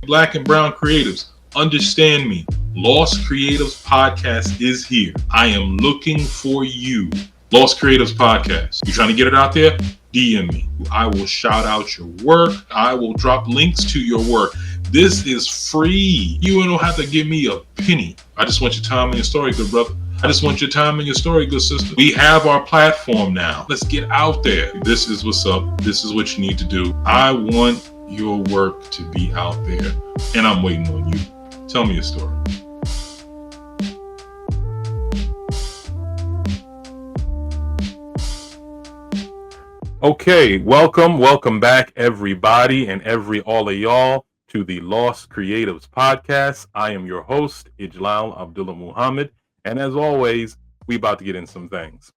Black and brown creatives, understand me. L.O.S.T Creatives Podcast is here. I am looking for you. L.O.S.T Creatives Podcast. You trying to get it out there? DM me. I will shout out your work. I will drop links to your work. This is free. You don't have to give me a penny. I just want your time and your story, good brother. I just want your time and your story, good sister. We have our platform now. Let's get out there. This is what's up. This is what you need to do. I want your work to be out there, and I'm waiting on you. Tell me a story. Okay, welcome back, everybody, and all of y'all to the L.O.S.T Creatives Podcast. I am your host, Ijlal Abdullah Muhammad, and as always, we about to get in some things.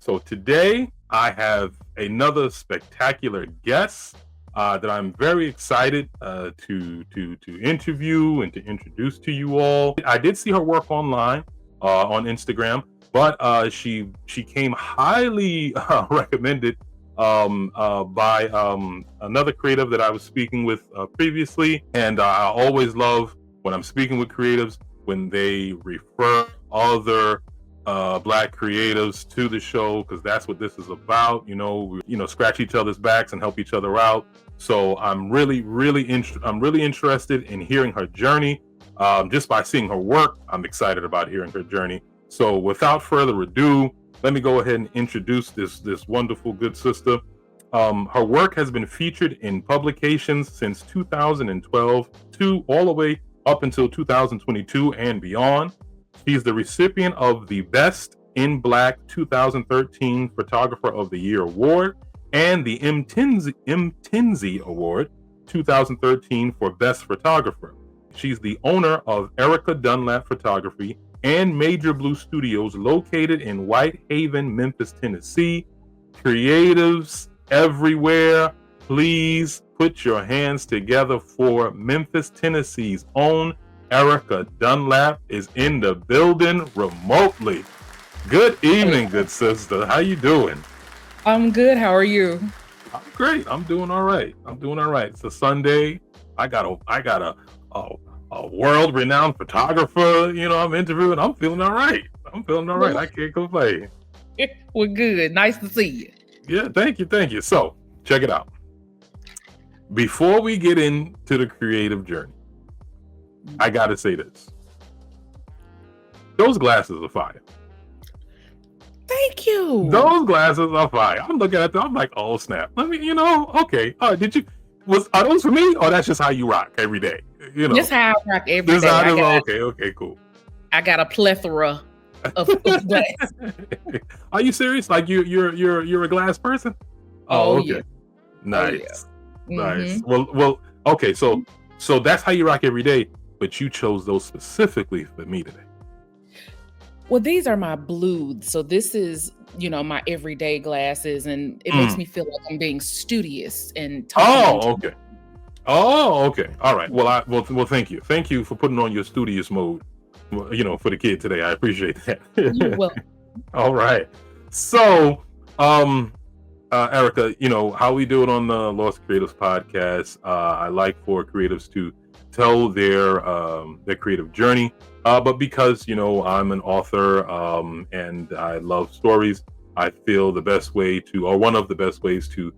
So today, I have another spectacular guest that I'm very excited to interview and to introduce to you all. I did see her work online on Instagram, but she came highly recommended by another creative that I was speaking with previously. And I always love when I'm speaking with creatives when they refer other Black creatives to the show, because that's what this is about. You know, scratch each other's backs and help each other out. So I'm really interested in hearing her journey. Just by seeing her work, I'm excited about hearing her journey. So without further ado, let me go ahead and introduce this wonderful good sister. Her work has been featured in publications since 2012 to all the way up until 2022 and beyond. She's the recipient of the Best in Black 2013 Photographer of the Year Award and the M. Tinsley Award 2013 for Best Photographer. She's the owner of Erica Dunlap Photography and Major Blue Studios located in Whitehaven, Memphis, Tennessee. Creatives everywhere, please put your hands together for Memphis, Tennessee's own Erica Dunlap is in the building remotely. Good evening, good sister. How you doing? I'm good. How are you? I'm great. I'm doing all right. It's a Sunday. I got a world-renowned photographer, I'm interviewing. I'm feeling all right. I can't complain. We're good. Nice to see you. Yeah, thank you. So, check it out. Before we get into the creative journey, I gotta say this. Those glasses are fire. Thank you. Those glasses are fire. I'm looking at them. I'm like, oh snap. Let me, okay. Are those for me, or that's just how you rock every day? Just how I rock every day. Okay, cool. I got a plethora of glasses. Are you serious? Like you're a glass person? Oh, okay. Yeah. Nice. Oh, yeah. Nice. Mm-hmm. Well. Okay. So that's how you rock every day, but you chose those specifically for me today. Well, these are my blues. So this is, my everyday glasses, and it makes me feel like I'm being studious and talking. Oh, okay. All right. Well, thank you. Thank you for putting on your studious mode, for the kid today. I appreciate that. You're welcome. All right. So, Erica, how we do it on the L.O.S.T Creatives Podcast. I like for creatives to tell their creative journey. But because, I'm an author and I love stories, I feel the best way to, or one of the best ways to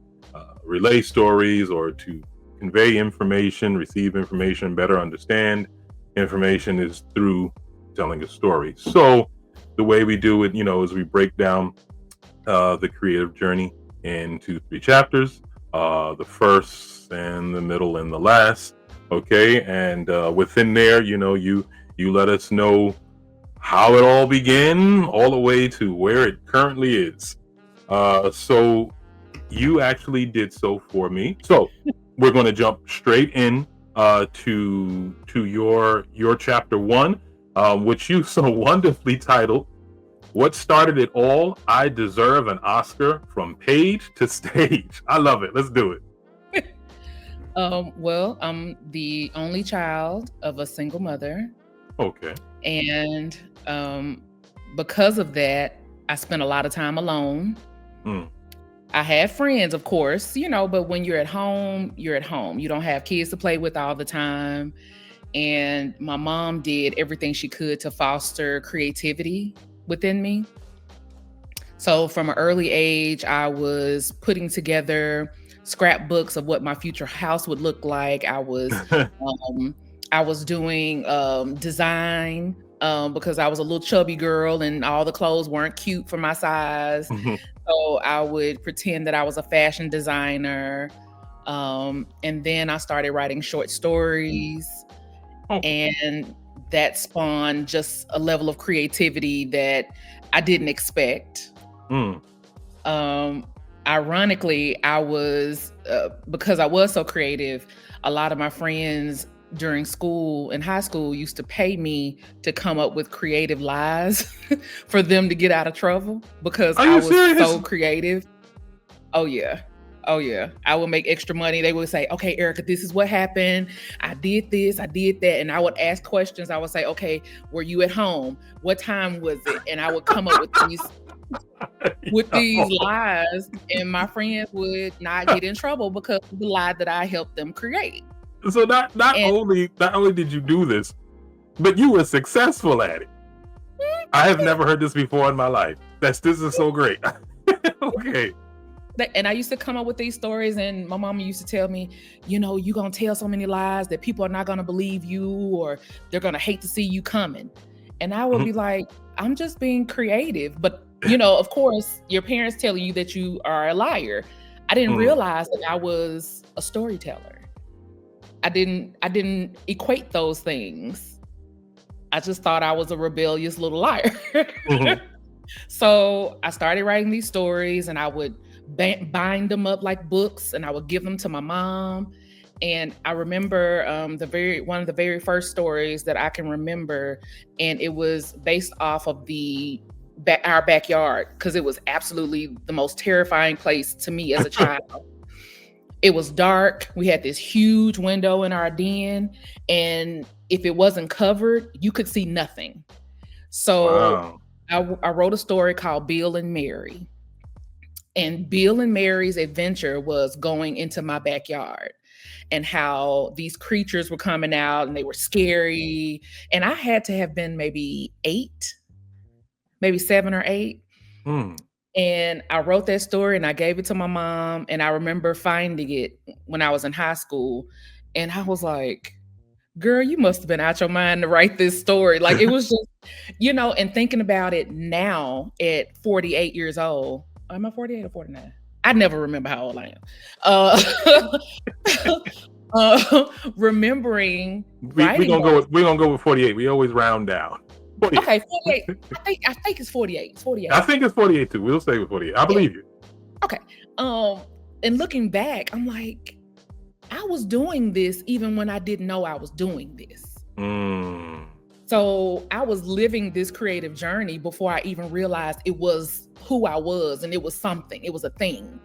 relay stories or to convey information, receive information, better understand information is through telling a story. So the way we do it, is we break down the creative journey into 3 chapters, the first and the middle and the last. Okay. And within there, you let us know how it all began all the way to where it currently is. So you actually did so for me. So we're going to jump straight in to your chapter 1, which you so wonderfully titled, "What Started It All? I Deserve an Oscar from Page to Stage." I love it. Let's do it. Well, I'm the only child of a single mother. Okay. And because of that, I spent a lot of time alone. I had friends, of course, but when you're at home, you're at home. You don't have kids to play with all the time. And my mom did everything she could to foster creativity within me. So from an early age, I was putting together scrapbooks of what my future house would look like. I was doing design because I was a little chubby girl and all the clothes weren't cute for my size. So I would pretend that I was a fashion designer. And then I started writing short stories. And that spawned just a level of creativity that I didn't expect. Ironically, I was because I was so creative, a lot of my friends during school and high school used to pay me to come up with creative lies for them to get out of trouble because I was so creative. Oh yeah. I would make extra money. They would say, okay, Erica, this is what happened. I did this, I did that. And I would ask questions. I would say, okay, were you at home? What time was it? And I would come up with these lies, and my friends would not get in trouble because of the lie that I helped them create. So not only did you do this, but you were successful at it. I have never heard this before in my life. This is so great. Okay. And I used to come up with these stories, and my mama used to tell me, you're going to tell so many lies that people are not going to believe you, or they're going to hate to see you coming. And I would be like, I'm just being creative. But, of course, your parents telling you that you are a liar. I didn't realize that I was a storyteller. I didn't equate those things. I just thought I was a rebellious little liar. So I started writing these stories, and I would bind them up like books, and I would give them to my mom. And I remember one of the very first stories that I can remember, and it was based off of our backyard, because it was absolutely the most terrifying place to me as a child. It was dark. We had this huge window in our den, and if it wasn't covered, you could see nothing. So I wrote a story called Bill and Mary. And Bill and Mary's adventure was going into my backyard, and how these creatures were coming out and they were scary. And I had to have been maybe 7 or 8. And I wrote that story and I gave it to my mom. And I remember finding it when I was in high school. And I was like, girl, you must have been out your mind to write this story. Like, it was just, and thinking about it now at 48 years old. Am I 48 or 49? I never remember how old I am. Remembering we're gonna go with 48. We always round down. 48. Okay, 48. I think it's 48. It's 48. I think it's 48 too. We'll stay with 48. I believe you. Okay. And looking back, I'm like, I was doing this even when I didn't know I was doing this. So I was living this creative journey before I even realized it was who I was, and it was something. It was a thing.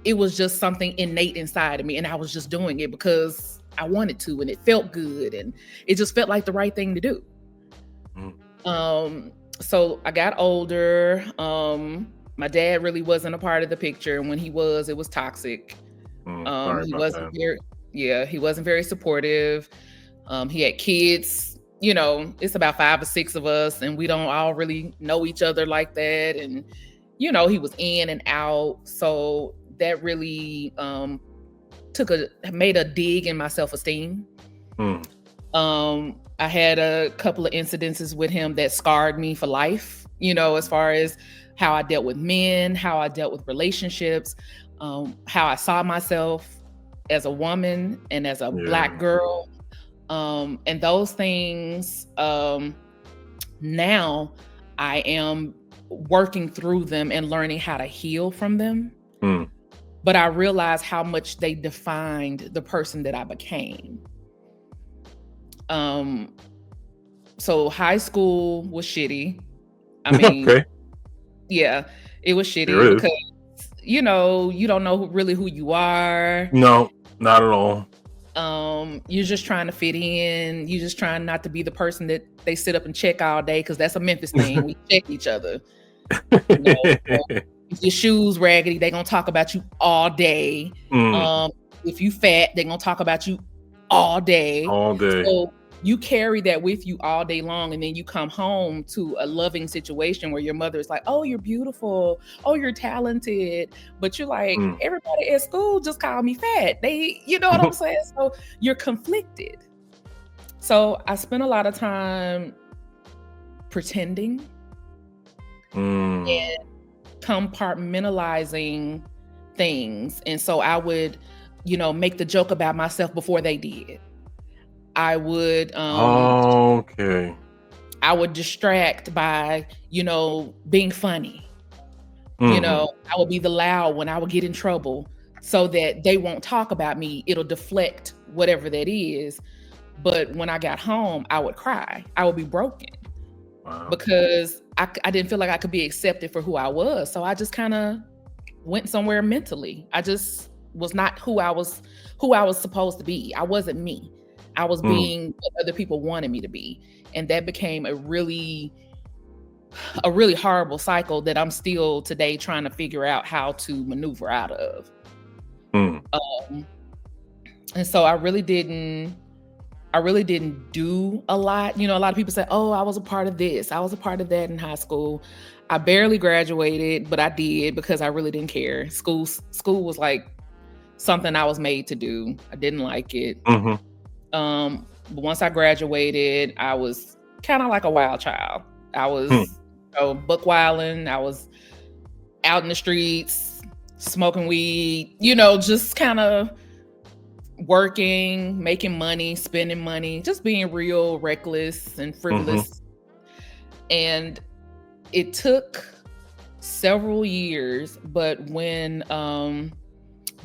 It was just something innate inside of me, and I was just doing it because I wanted to, and it felt good, and it just felt like the right thing to do. So I got older. My dad really wasn't a part of the picture, and when he was, it was toxic. He wasn't very supportive. He had kids. It's about 5 or 6 of us, and we don't all really know each other like that. And, he was in and out. So that really made a dig in my self-esteem. I had a couple of incidences with him that scarred me for life, as far as how I dealt with men, how I dealt with relationships, how I saw myself as a woman and as a Black girl. And those things, now I am working through them and learning how to heal from them. But I realized how much they defined the person that I became. So high school was shitty. I mean, yeah, it was shitty because, you don't know really who you are. No, not at all. You're just trying to fit in. You're just trying not to be the person that they sit up and check all day, because that's a Memphis thing. We check each other. If your shoes raggedy, they're gonna talk about you all day. If you fat, they're gonna talk about you all day. All day. So you carry that with you all day long, and then you come home to a loving situation where your mother is like, oh, you're beautiful, oh, you're talented, but you're like, everybody at school just called me fat. They, you know what I'm saying? So you're conflicted. So I spent a lot of time pretending and compartmentalizing things. And so I would, make the joke about myself before they did. I would I would distract by, being funny. I would be the loud when I would get in trouble so that they won't talk about me. It'll deflect whatever that is. But when I got home, I would cry. I would be broken because I didn't feel like I could be accepted for who I was. So I just kind of went somewhere mentally. I just was not who I was supposed to be. I wasn't me. I was being what other people wanted me to be. And that became a really horrible cycle that I'm still today trying to figure out how to maneuver out of. And so I really didn't do a lot. A lot of people say, oh, I was a part of this, I was a part of that in high school. I barely graduated, but I did because I really didn't care. School was like something I was made to do. I didn't like it. But once I graduated, I was kind of like a wild child. I was buck wilding. I was out in the streets, smoking weed, just kind of working, making money, spending money, just being real reckless and frivolous. And it took several years, but when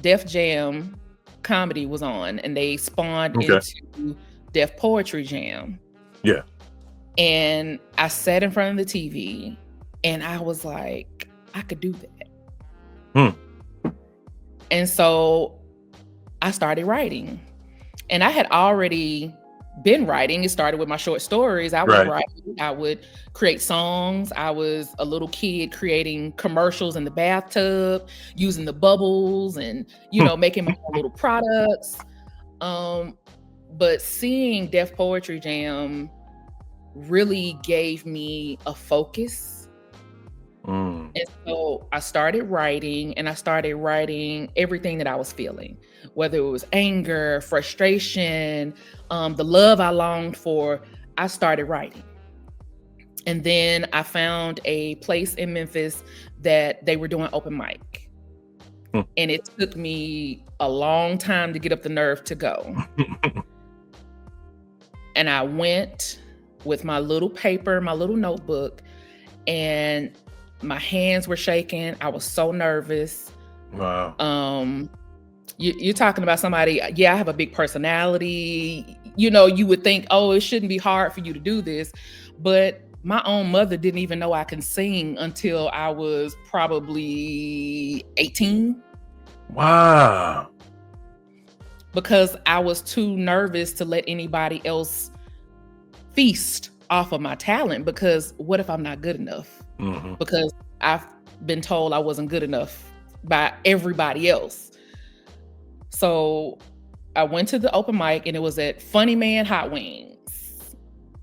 Def Jam comedy was on and they spawned into Def Poetry Jam. Yeah. And I sat in front of the TV and I was like, I could do that. And so I started writing. And I had already been writing. It started with my short stories. I would write, I would create songs. I was a little kid creating commercials in the bathtub, using the bubbles and, making my own little products. But seeing Def Poetry Jam really gave me a focus. And so I started writing, and I started writing everything that I was feeling, whether it was anger, frustration, the love I longed for. I started writing. And then I found a place in Memphis that they were doing open mic. And it took me a long time to get up the nerve to go. And I went with my little paper, my little notebook, and my hands were shaking. I was so nervous. Wow. You're talking about somebody, I have a big personality. You would think, oh, it shouldn't be hard for you to do this. But my own mother didn't even know I can sing until I was probably 18. Wow. Because I was too nervous to let anybody else feast off of my talent, because what if I'm not good enough? Because I've been told I wasn't good enough by everybody else. So I went to the open mic, and it was at Funny Man Hot Wings.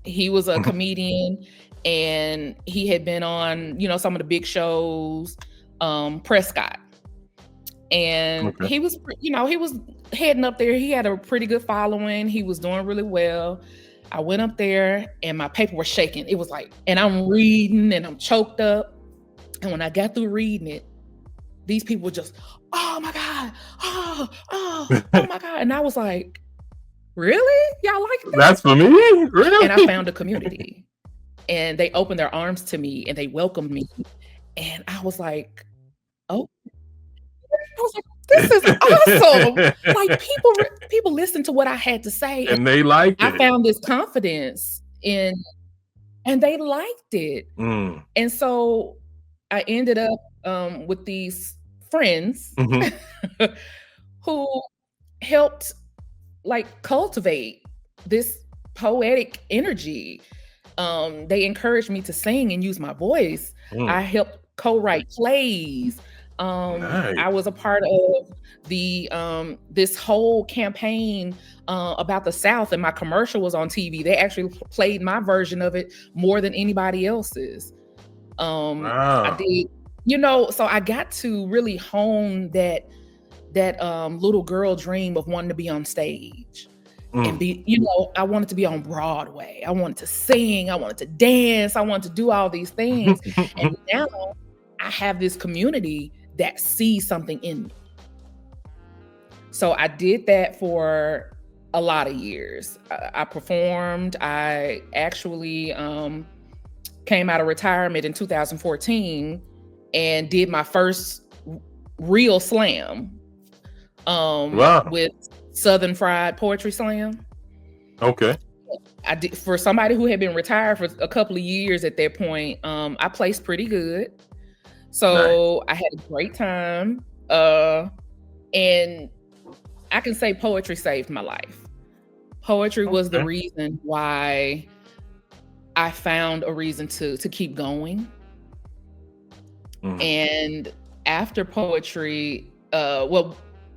He was a comedian, and he had been on, some of the big shows, Prescott. And he was, he was heading up there. He had a pretty good following. He was doing really well. I went up there and my paper was shaking. It was like, and I'm reading and I'm choked up. And when I got through reading it, these people were just, oh my God, oh my God. And I was like, really? Y'all like that? That's for me? Really? And I found a community, and they opened their arms to me and they welcomed me. And I was like, oh, this is awesome. Like people listened to what I had to say, and they liked it. I found this confidence and they liked it. And so I ended up with these friends who helped cultivate this poetic energy. They encouraged me to sing and use my voice. I helped co-write plays. Nice. I was a part of the this whole campaign about the South, and my commercial was on TV. They actually played my version of it more than anybody else's. I Wow. did, so I got to really hone that little girl dream of wanting to be on stage and Mm. be, I wanted to be on Broadway. I wanted to sing, I wanted to dance, I wanted to do all these things. And now I have this community that sees something in me. So I did that for a lot of years. I performed. I actually came out of retirement in 2014 and did my first real slam Wow. with Southern Fried Poetry Slam. Okay. I did, for somebody who had been retired for a couple of years at that point. I placed pretty good. So I had a great time. And I can say poetry saved my life. Poetry was the reason why I found a reason to keep going. Mhm. And after poetry,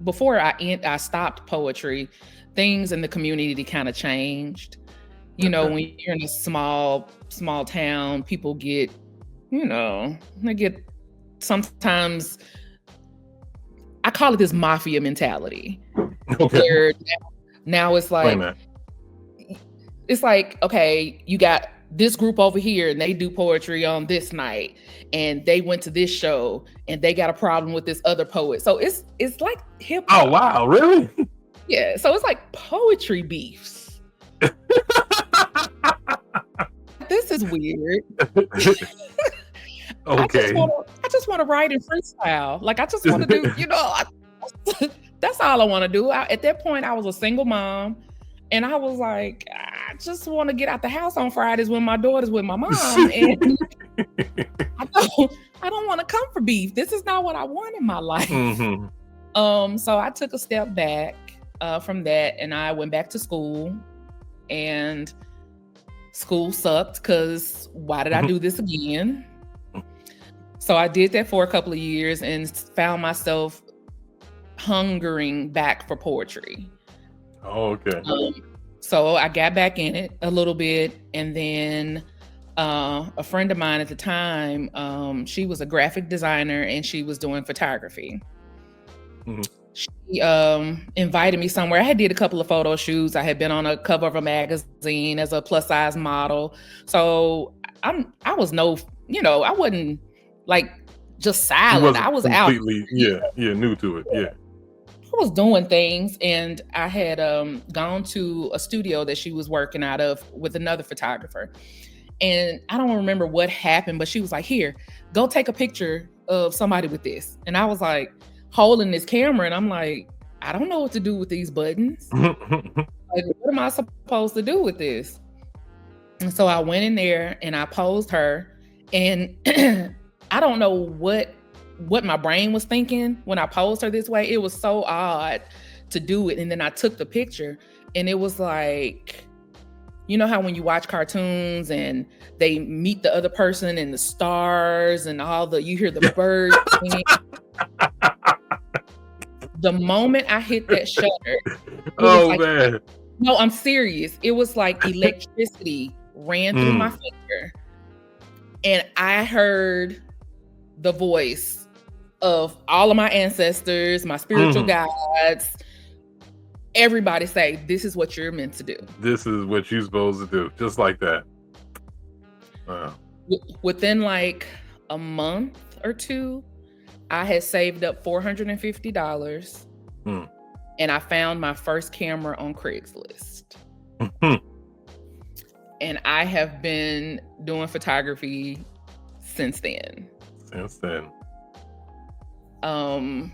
before I stopped poetry, things in the community kind of changed. When you're in a small town, people get, they get sometimes, I call it this mafia mentality. Okay. Where now it's like, okay, you got this group over here and they do poetry on this night and they went to this show and they got a problem with this other poet. So it's like hip hop. Oh, wow. Really? Yeah. So it's like poetry beefs. This is weird. Okay. I just want to write in freestyle. Like I just want to do, that's all I want to do. At that point, I was a single mom. And I was like, I just want to get out the house on Fridays when my daughter's with my mom. And I don't want to come for beef. This is not what I want in my life. Mm-hmm. So I took a step back from that and I went back to school. And school sucked because why did I do this again? So I did that for a couple of years and found myself hungering back for poetry. Oh, okay. So I got back in it a little bit, and then a friend of mine at the time, she was a graphic designer and she was doing photography. Mm-hmm. She invited me somewhere. I had did a couple of photo shoots. I had been on a cover of a magazine as a plus size model. So I wasn't like just silent. I was completely, out. New to it. Yeah. I was doing things, and I had gone to a studio that she was working out of with another photographer. And I don't remember what happened, but she was like, here, go take a picture of somebody with this. And I was like holding this camera and I'm like, I don't know what to do with these buttons. Like, what am I supposed to do with this? And so I went in there and I posed her, and I don't know what my brain was thinking when I posed her this way. It was so odd to do it. And then I took the picture and it was like, you know how when you watch cartoons and they meet the other person and the stars and you hear the birds singing. The moment I hit that shutter, man. No, I'm serious. It was like electricity ran through my finger. And I heard the voice of all of my ancestors, my spiritual guides, everybody say, this is what you're meant to do. This is what you're supposed to do. Just like that. Wow. Within like a month or two, I had saved up $450 and I found my first camera on Craigslist. And I have been doing photography since then. One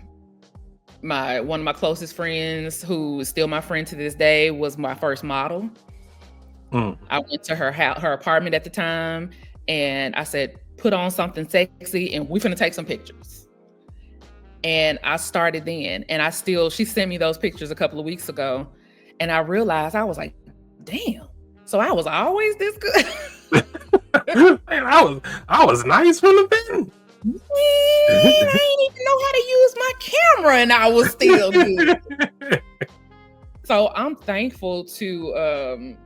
of my closest friends, who is still my friend to this day, was my first model. I went to her apartment at the time and I said, put on something sexy and we're finna take some pictures. And I started then, and she sent me those pictures a couple of weeks ago, and I realized, I was like, damn, so I was always this good. Man, I was nice from the beginning. I didn't even know how to use my camera, and I was still good. So I'm thankful to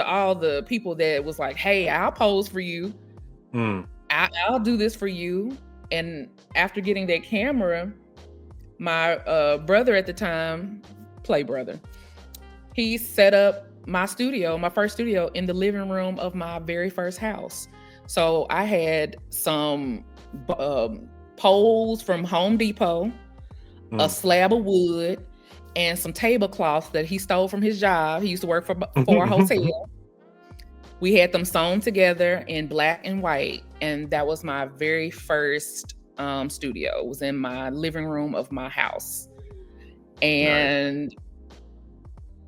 all the people that was like, "Hey, I'll pose for you. I'll do this for you." And after getting that camera, my brother at the time, play brother, he set up my studio, my first studio, in the living room of my very first house. So I had some poles from Home Depot, a slab of wood, and some tablecloths that he stole from his job. He used to work for a hotel. We had them sewn together in black and white, and that was my very first studio. It was in my living room of my house. And nice.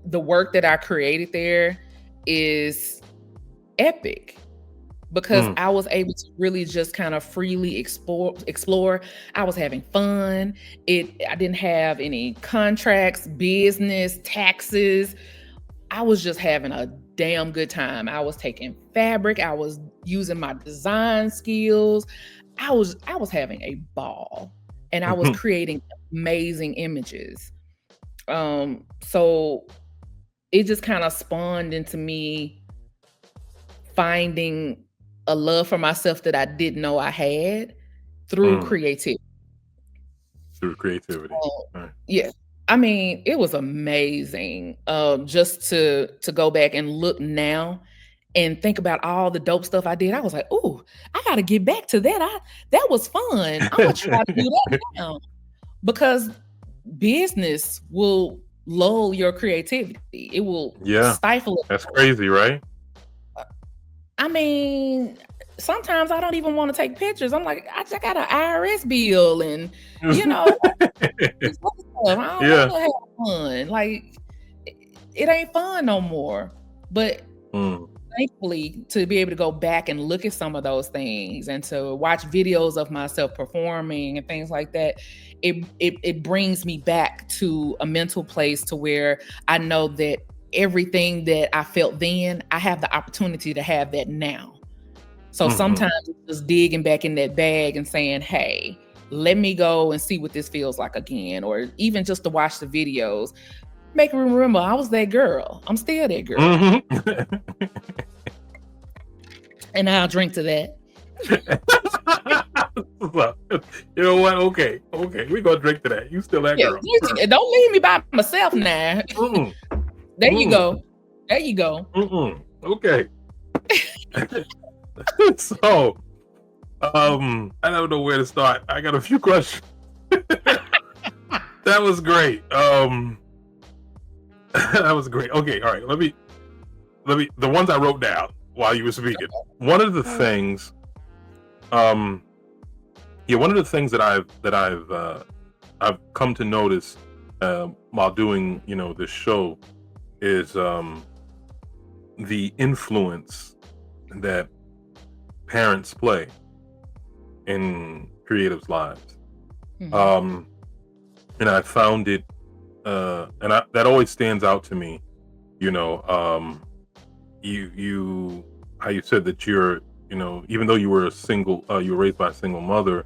The work that I created there is epic because I was able to really just kind of freely explore. I was having fun. I didn't have any contracts, business, taxes. I was just having a damn good time. I was taking fabric. I was using my design skills. I was having a ball, and I was creating amazing images. So it just kind of spawned into me finding a love for myself that I didn't know I had through creativity. Right. Yeah. I mean, it was amazing just to go back and look now and think about all the dope stuff I did. I was like, "Ooh, I got to get back to that. That was fun. I'm going to try to do that now." Because business will lull your creativity. It will stifle it. That's crazy, right? I mean, sometimes I don't even want to take pictures. I'm like, I just got an IRS bill, and I don't want to have fun. Like, it ain't fun no more. But thankfully, to be able to go back and look at some of those things and to watch videos of myself performing and things like that, it brings me back to a mental place to where I know that everything that I felt then, I have the opportunity to have that now. So sometimes it's just digging back in that bag and saying, "Hey, let me go and see what this feels like again," or even just to watch the videos. Make me remember I was that girl. I'm still that girl. And I'll drink to that. You know what? Okay. We're going to drink to that. You still that girl. Don't leave me by myself now. There you go. Okay. So, I don't know where to start. I got a few questions. That was great. That was great. Okay, all right. Let me. The ones I wrote down while you were speaking. One of the things, one of the things that I've come to notice while doing this show is the influence that parents play in creatives' lives. And I found it, that always stands out to me. How you said that you're, even though you were you were raised by a single mother,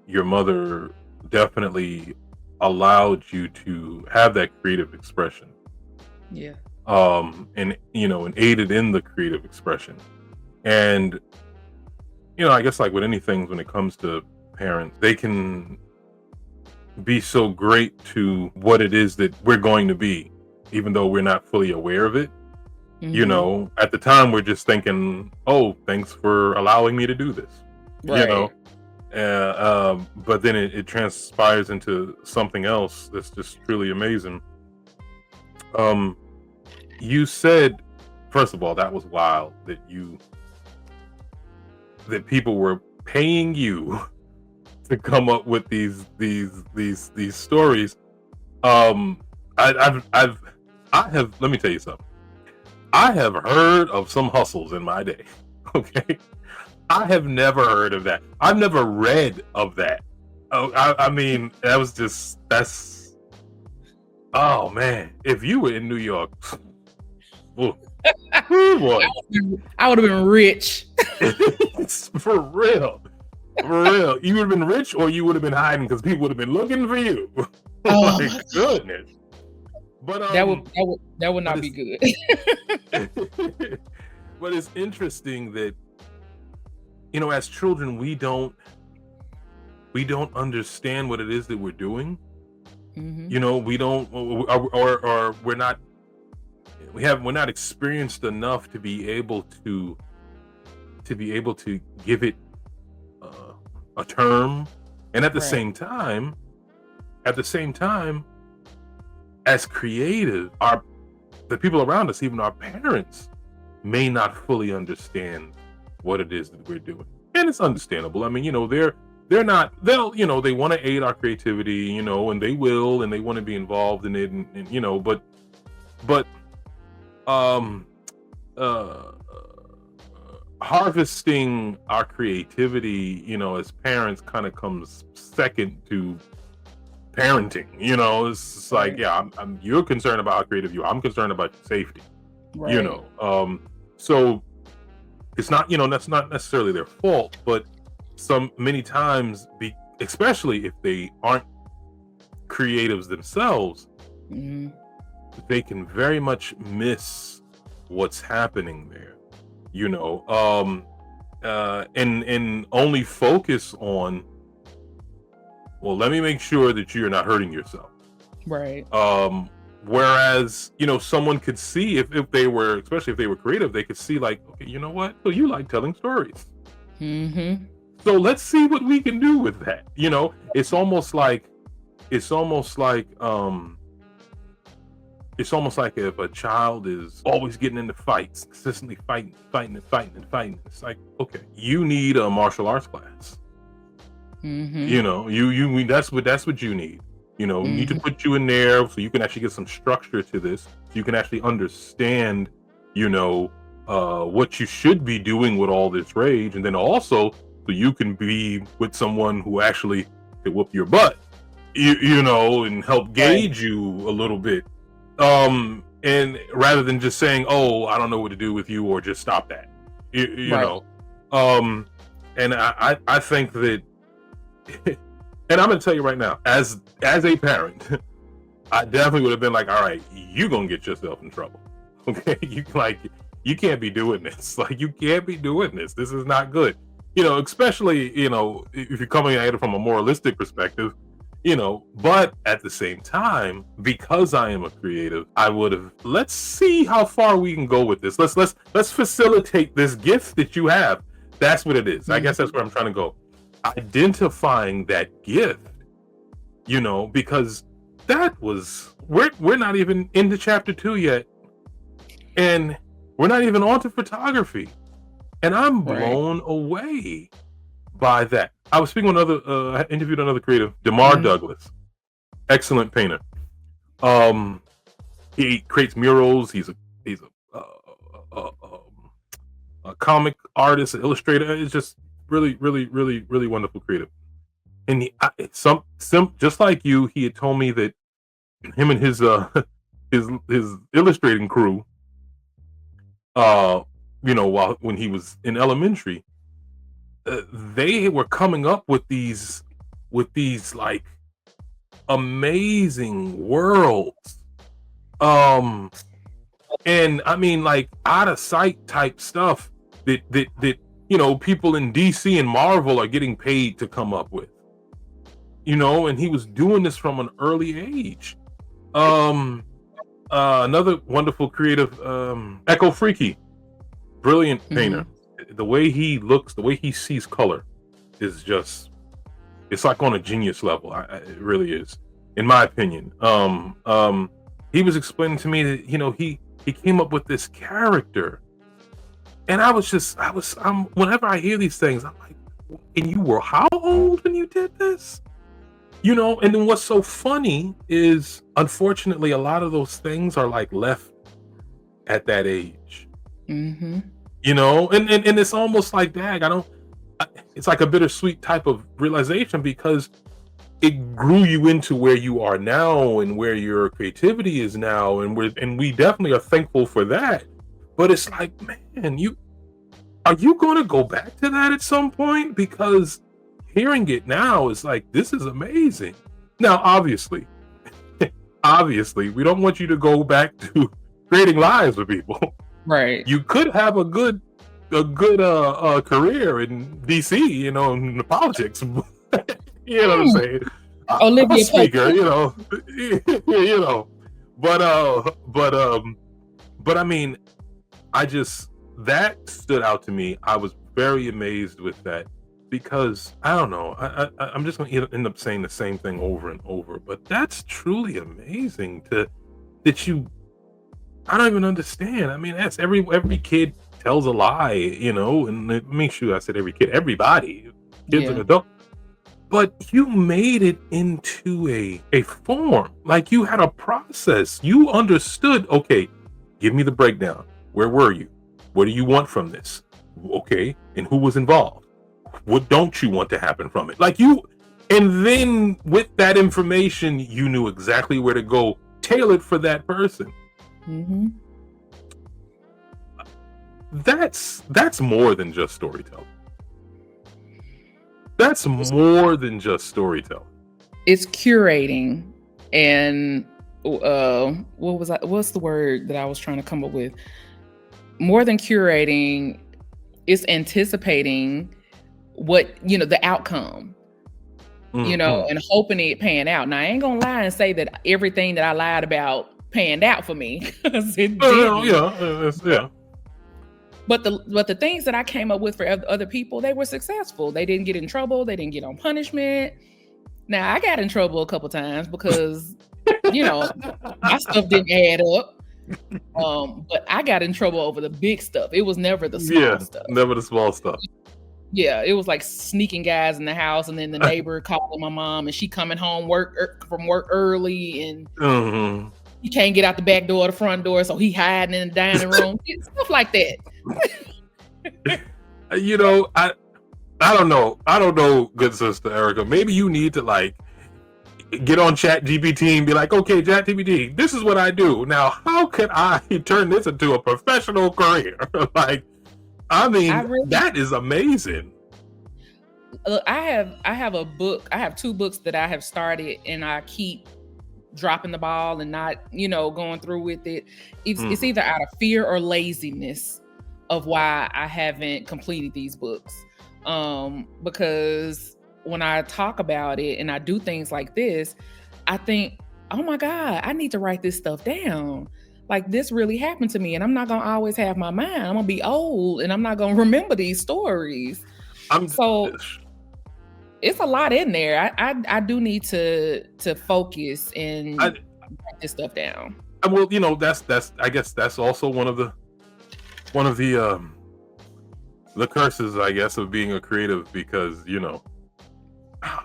your mother definitely allowed you to have that creative expression. Yeah. And aided in the creative expression. And I guess like with anything, when it comes to parents, they can be so great to what it is that we're going to be, even though we're not fully aware of it. At the time we're just thinking, "Oh, thanks for allowing me to do this." Right. But then it transpires into something else that's just truly amazing. You said, first of all, that was wild that people were paying you to come up with these stories. I have, let me tell you something. I have heard of some hustles in my day. Okay. I have never heard of that. I've never read of that. I mean, oh man, if you were in New York, boy, I would have been rich. For real. For real. You would have been rich or you would have been hiding because people would have been looking for you. Oh Like my God. goodness. But That would but not be it's good. but it's interesting that, you know, as children we don't understand what it is that we're doing. Hmm. You know, we don't, or we're not experienced enough to be able to give it a term. And at the Right. same time, as creative, the people around us, even our parents, may not fully understand what it is that we're doing. And it's understandable. I mean, you know, they want to aid our creativity, you know, and they will, and they want to be involved in it, and you know, but um uh harvesting our creativity, you know, as parents kind of comes second to parenting. You know, it's just like, Right. yeah, you're concerned about how creative you are. I'm concerned about your safety. You Right. know, so it's not, you know, that's not necessarily their fault, but many times, especially if they aren't creatives themselves, Hmm. they can very much miss what's happening there. You know, and only focus on, well, let me make sure that you're not hurting yourself. Right. Whereas, you know, someone could see, if they were, especially if they were creative, they could see like, okay, you know what? So you like telling stories. Hmm. So let's see what we can do with that. You know, it's almost like if a child is always getting into fights, consistently fighting. It's like, okay, you need a martial arts class. Hmm. You know, that's what you need. You know, we need to Hmm. put you in there so you can actually get some structure to this, so you can actually understand, you know, what you should be doing with all this rage, and then also so you can be with someone who actually could whoop your butt, you know, and help Right. gauge you a little bit. And rather than just saying, "Oh, I don't know what to do with you," or just stop that, you Right. know. Um, and I think that. And I'm gonna tell you right now, as a parent, I definitely would have been like, all right, you gonna get yourself in trouble. Okay. You can't be doing this. Like, you can't be doing this. This is not good. You know, especially, you know, if you're coming at it from a moralistic perspective, you know, but at the same time, because I am a creative, I would have, let's see how far we can go with this. Let's facilitate this gift that you have. That's what it is. I guess that's Hmm. where I'm trying to go. Identifying that gift, you know, because we're not even into chapter 2 yet, and we're not even on to photography, and I'm Right. blown away by that. I was speaking with I interviewed another creative, DeMar Hmm. Douglas, excellent painter. um he creates murals. He's a comic artist, an illustrator. It's just really wonderful creative. And just like you, he had told me that him and his his illustrating crew, uh you know, when he was in elementary, they were coming up with these like amazing worlds, um and I mean, like, out of sight type stuff that you know, people in DC and Marvel are getting paid to come up with, you know. And he was doing this from an early age. um Another wonderful creative, Echo Freaky, brilliant Hmm. painter. The way he looks, the way he sees color is just, it's like on a genius level. It really is, in my opinion. He was explaining to me that, you know, he came up with this character, and I'm whenever I hear these things, I'm like, and you were how old when you did this? You know, and then what's so funny is, unfortunately, a lot of those things are like left at that age, Hmm. you know. And it's almost like, dag, it's like a bittersweet type of realization, because it grew you into where you are now and where your creativity is now, and we definitely are thankful for that. But it's like, man, are you going to go back to that at some point? Because hearing it now is like, this is amazing. Now, obviously, we don't want you to go back to creating lives with people. Right. You could have a good career in DC, you know, in the politics. You know what I'm saying? Olivia a speaker, you know, you know, but I mean, that stood out to me. I was very amazed with that because I don't know. I'm just going to end up saying the same thing over and over, but that's truly amazing that you. I don't even understand. I mean, that's every kid tells a lie, you know, and make sure I said every kid, everybody, kids and adults. But you made it into a form. Like you had a process. You understood, okay, give me the breakdown. Where were you? What do you want from this? Okay, and who was involved? What don't you want to happen from it? Like you, and then with that information, you knew exactly where to go, tailored for that person. Mm-hmm. That's more than just storytelling. That's more than just storytelling. It's curating, and what's the word that I was trying to come up with? More than curating, it's anticipating what, you know, the outcome. Mm-hmm. You know, and hoping it pan out. Now I ain't gonna lie and say that everything that I lied about panned out for me, because it didn't. Yeah. But the things that I came up with for other people, they were successful. They didn't get in trouble. They didn't get on punishment. Now I got in trouble a couple times because, you know, my stuff didn't add up. But I got in trouble over the big stuff. It was never the small stuff. Never the small stuff. Yeah, it was like sneaking guys in the house, and then the neighbor calling my mom, and she coming home from work early, and he can't get out the back door or the front door, so he hiding in the dining room. Stuff like that. You know, I don't know, good sister Erica. Maybe you need to like get on ChatGPT and be like, okay, ChatGPT, this is what I do. Now, how can I turn this into a professional career? Like, I mean, that is amazing. I have a book. I have 2 books that I have started, and I keep dropping the ball and not, you know, going through with it. It's either out of fear or laziness of why I haven't completed these books. Because when I talk about it and I do things like this, I think, oh my God, I need to write this stuff down. Like, this really happened to me, and I'm not going to always have my mind. I'm going to be old, and I'm not going to remember these stories. So it's a lot in there. I do need to focus and write this stuff down. Well, you know, that's I guess that's also one of the curses, I guess, of being a creative, because, you know,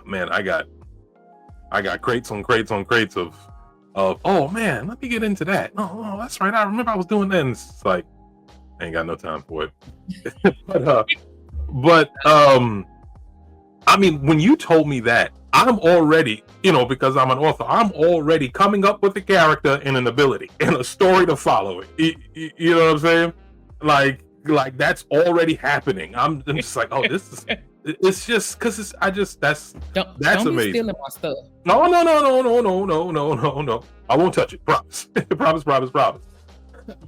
man, I got crates on crates on crates of oh man, let me get into that. Oh, that's right, I remember I was doing that, and it's like I ain't got no time for it. but I mean, when you told me that, I'm already, you know, because I'm an author, I'm already coming up with a character and an ability and a story to follow it. You know what I'm saying? Like that's already happening. I'm just like, oh, this is. It's just because that's don't amazing. Be stealing my stuff. No. I won't touch it. Promise. promise.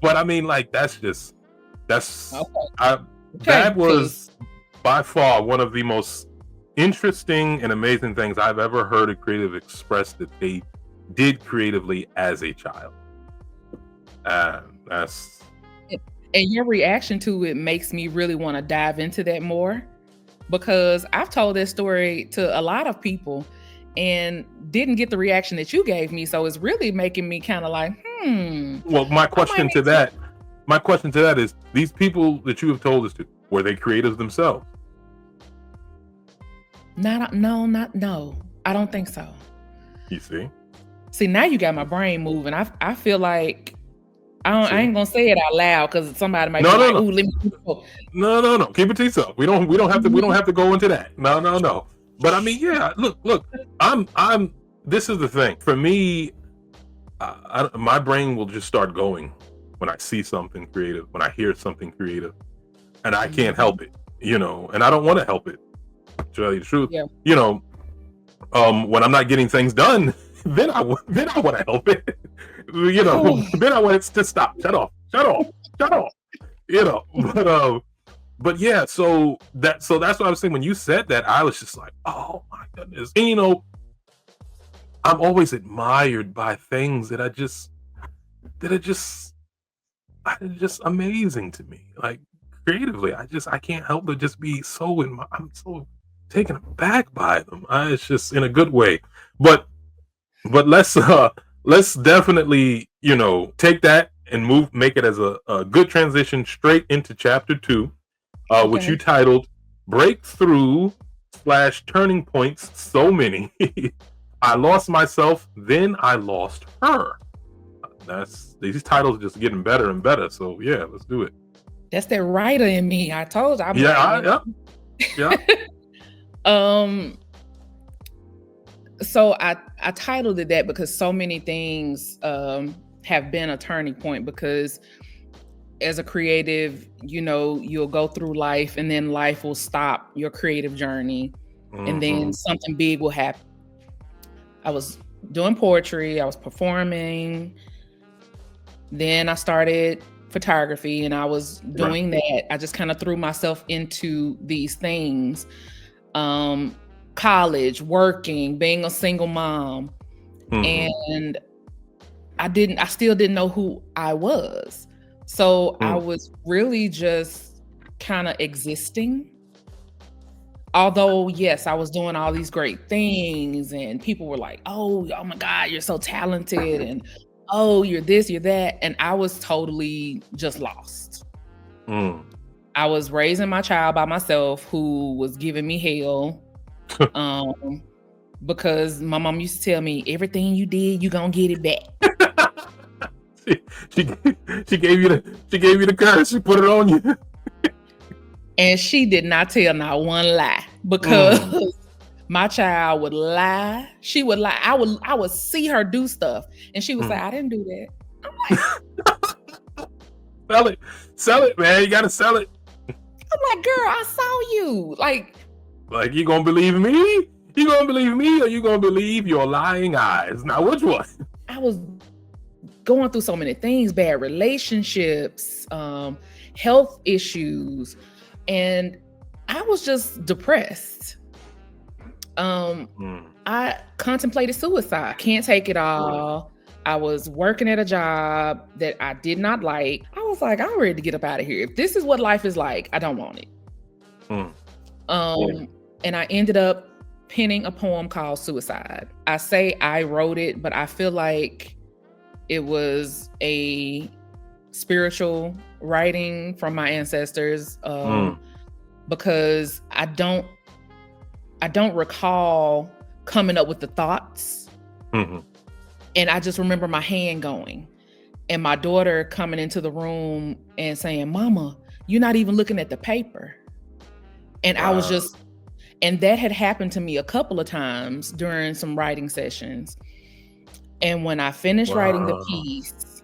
But I mean, like, that's okay. That was by far one of the most interesting and amazing things I've ever heard a creative express that they did creatively as a child. And your reaction to it makes me really want to dive into that more, because I've told this story to a lot of people and didn't get the reaction that you gave me. So it's really making me kind of like, Well, my question to that is, these people that you have told us to, were they creatives themselves? No. I don't think so. You see? See, now you got my brain moving. I feel like I ain't gonna say it out loud because somebody might be like, "Ooh, let me." No. Keep it to yourself. We don't have to go into that. No. But I mean, yeah. Look. I'm. This is the thing for me. My brain will just start going when I see something creative, when I hear something creative, and I can't help it. You know, and I don't want to help it. tell you the truth. Yeah. You know, when I'm not getting things done, then I want to help it. You know, then I want it to stop. Shut off. You know, but yeah. So that's what I was saying when you said that. I was just like, oh my goodness. And you know, I'm always admired by things that are just amazing to me. Like creatively, I can't help but just be I'm so taken aback by them. It's just in a good way. But let's definitely, you know, take that and make it as a good transition straight into chapter 2, which you titled Breakthrough / Turning Points. So many. I lost myself, then I lost her. These titles are just getting better and better. So yeah, let's do it. That's that writer in me. I told you. Yeah. So I titled it that because so many things have been a turning point, because as a creative, you know, you'll go through life and then life will stop your creative journey, and then something big will happen. I was doing poetry, I was performing, then I started photography, and I was doing that. I just kind of threw myself into these things. College, working, being a single mom. And I still didn't know who I was. So I was really just kind of existing. Although, yes, I was doing all these great things and people were like, oh my God, you're so talented. And oh, you're this, you're that. And I was totally just lost. I was raising my child by myself, who was giving me hell. Because my mom used to tell me, everything you did, you gonna get it back. she gave you the curse. She put it on you. And she did not tell not one lie, because my child would lie. She would lie. I would see her do stuff, and she would say, I didn't do that. I'm like, sell it, man. You gotta sell it. I'm like, girl, I saw you. Like you gonna believe me? You gonna believe me, or you gonna believe your lying eyes? Now, which one? I was going through so many things, bad relationships, health issues, and I was just depressed. I contemplated suicide. Can't take it all. I was working at a job that I did not like. I was like, I'm ready to get up out of here. If this is what life is like, I don't want it. And I ended up penning a poem called Suicide. I say I wrote it, but I feel like it was a spiritual writing from my ancestors, because I don't recall coming up with the thoughts. And I just remember my hand going, and my daughter coming into the room and saying, Mama, you're not even looking at the paper. And I was just, and that had happened to me a couple of times during some writing sessions. And when I finished writing the piece,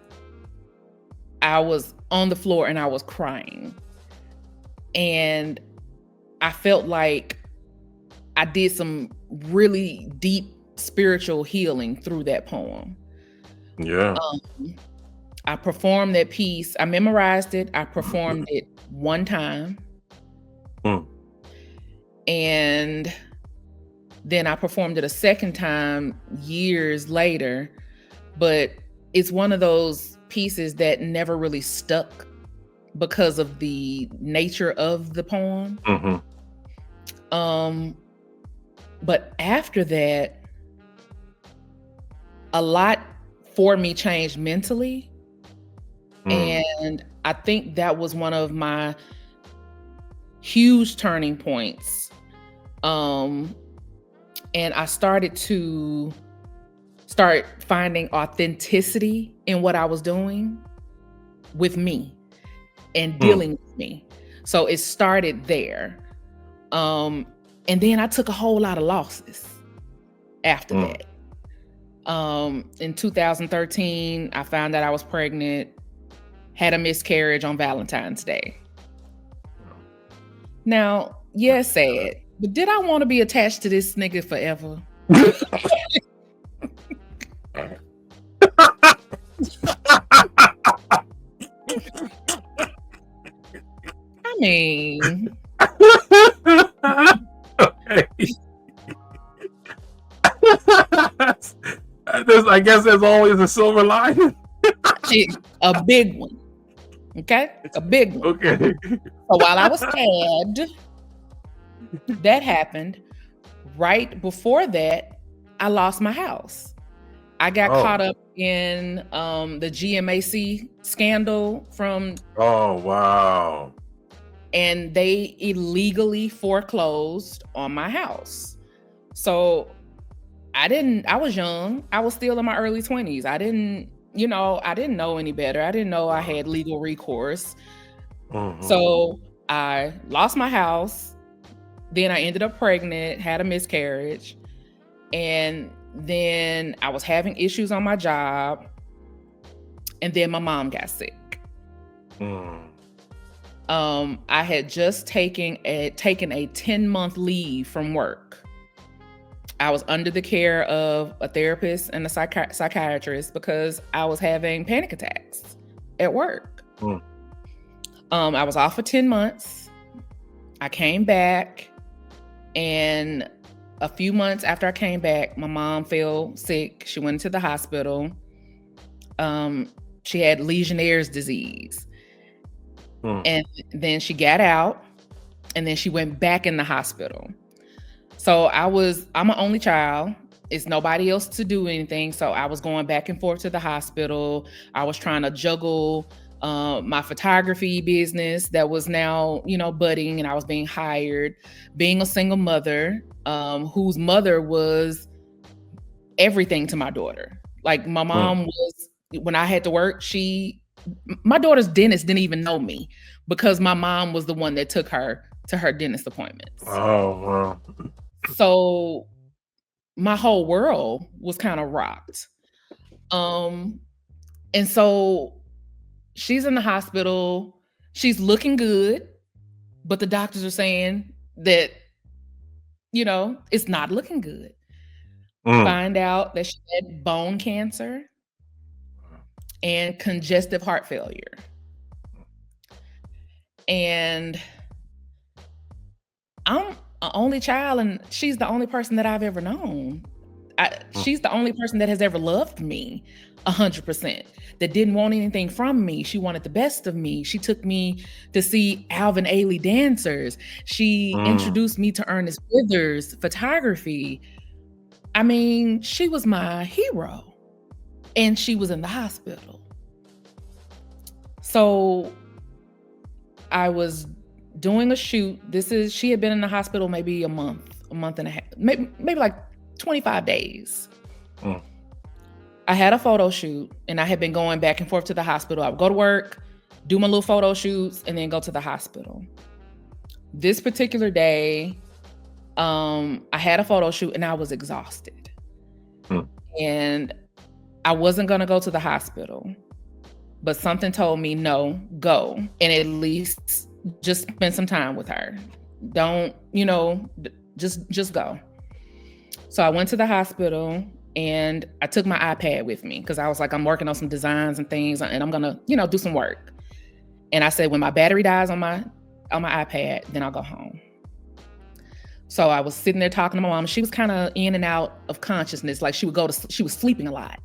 I was on the floor and I was crying. And I felt like I did some really deep spiritual healing through that poem. Yeah. I performed that piece. I memorized it. I performed it one time. And then I performed it a second time years later. But it's one of those pieces that never really stuck because of the nature of the poem. But after that, a lot for me changed mentally. And I think that was one of my huge turning points. And I started to finding authenticity in what I was doing with me and dealing with me. So it started there. And then I took a whole lot of losses after that. In 2013, I found out I was pregnant, had a miscarriage on Valentine's Day. Now, yeah, sad, But did I want to be attached to this nigga forever? I mean, Okay. I guess there's always a silver lining. a big one. Okay? A big one. Okay. So while I was sad, that happened. Right before that, I lost my house. I got caught up in the GMAC scandal from. Oh, wow. And they illegally foreclosed on my house. So I was young. I was still in my early 20s. I didn't know any better. I didn't know I had legal recourse. Mm-hmm. So I lost my house. Then I ended up pregnant, had a miscarriage. And then I was having issues on my job. And then my mom got sick. I had just taken a 10-month leave from work. I was under the care of a therapist and a psychiatrist because I was having panic attacks at work. I was off for 10 months. I came back, and a few months after I came back, my mom fell sick. She went into the hospital. She had Legionnaire's disease. And then she got out, and then she went back in the hospital. So I'm an only child. It's nobody else to do anything. So I was going back and forth to the hospital. I was trying to juggle my photography business that was now, budding, and I was being hired, being a single mother, whose mother was everything to my daughter. Like my mom was, when I had to work, my daughter's dentist didn't even know me because my mom was the one that took her to her dentist appointments. Oh, wow. So my whole world was kind of rocked. And so she's in the hospital. She's looking good, but the doctors are saying that, it's not looking good. Find out that she had bone cancer and congestive heart failure. And I'm an only child, and she's the only person that I've ever known. She's the only person that has ever loved me 100%, that didn't want anything from me. She wanted the best of me. She took me to see Alvin Ailey dancers. She introduced me to Ernest Withers photography. I mean, she was my hero, and she was in the hospital. So I was doing a shoot. She had been in the hospital maybe a month and a half, maybe like 25 days. I had a photo shoot, and I had been going back and forth to the hospital. I would go to work, do my little photo shoots, and then go to the hospital. This particular day, I had a photo shoot, and I was exhausted. And I wasn't going to go to the hospital, but something told me, no, go, and at least just spend some time with her. Don't, just go. So I went to the hospital, and I took my iPad with me because I was like, I'm working on some designs and things, and I'm gonna, do some work. And I said, when my battery dies on my iPad, then I'll go home. So I was sitting there talking to my mom. She was kind of in and out of consciousness. Like she was sleeping a lot.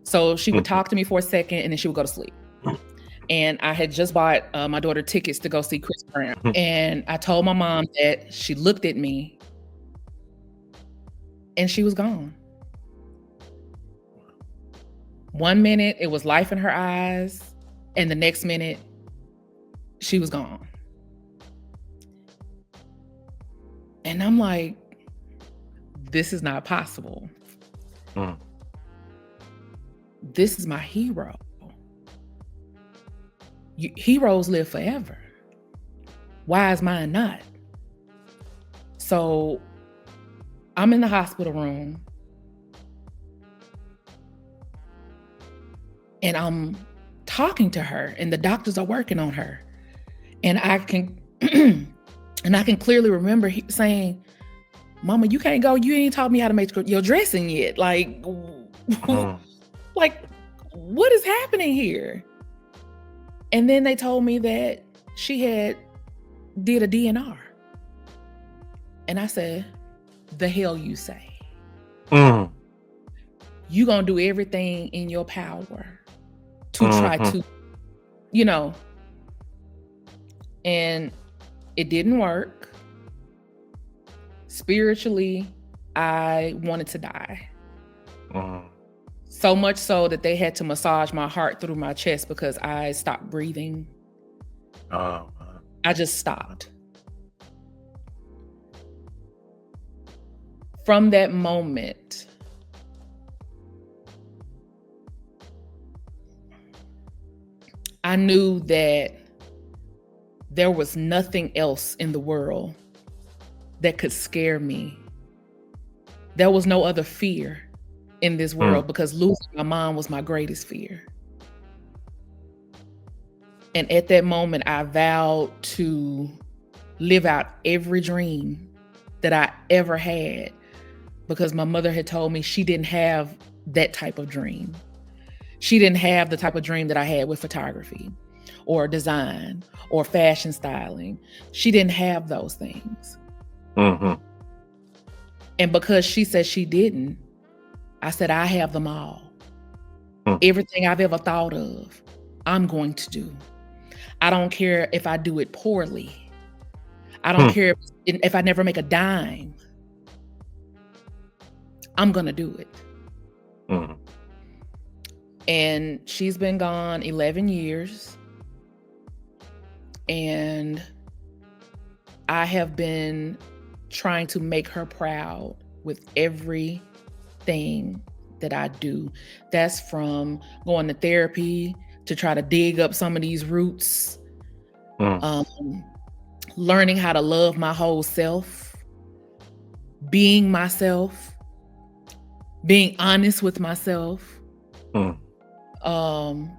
So she would talk to me for a second, and then she would go to sleep. And I had just bought my daughter tickets to go see Chris Brown. And I told my mom that. She looked at me, and she was gone. 1 minute, it was life in her eyes. And the next minute, she was gone. And I'm like, this is not possible. This is my hero. Heroes live forever. Why is mine not? So I'm in the hospital room, and I'm talking to her, and the doctors are working on her. And I can And I can clearly remember saying, Mama, you can't go. You ain't taught me how to make your dressing yet. Like, like, what is happening here? And then they told me that she had did a DNR. And I said, the hell you say? You gonna do everything in your power to try to, you know, and it didn't work. Spiritually, I wanted to die. So much so that they had to massage my heart through my chest because I stopped breathing. I just stopped. From that moment, I knew that there was nothing else in the world that could scare me. There was no other fear in this world because losing my mom was my greatest fear. And at that moment, I vowed to live out every dream that I ever had because my mother had told me she didn't have that type of dream. She didn't have the type of dream that I had with photography or design or fashion styling. She didn't have those things. And because she said she didn't, I said, I have them all. Everything I've ever thought of, I'm going to do. I don't care if I do it poorly. I don't care if I never make a dime. I'm going to do it. And she's been gone 11 years. And I have been trying to make her proud with everything that I do. That's from going to therapy to try to dig up some of these roots, learning how to love my whole self, being myself, being honest with myself. And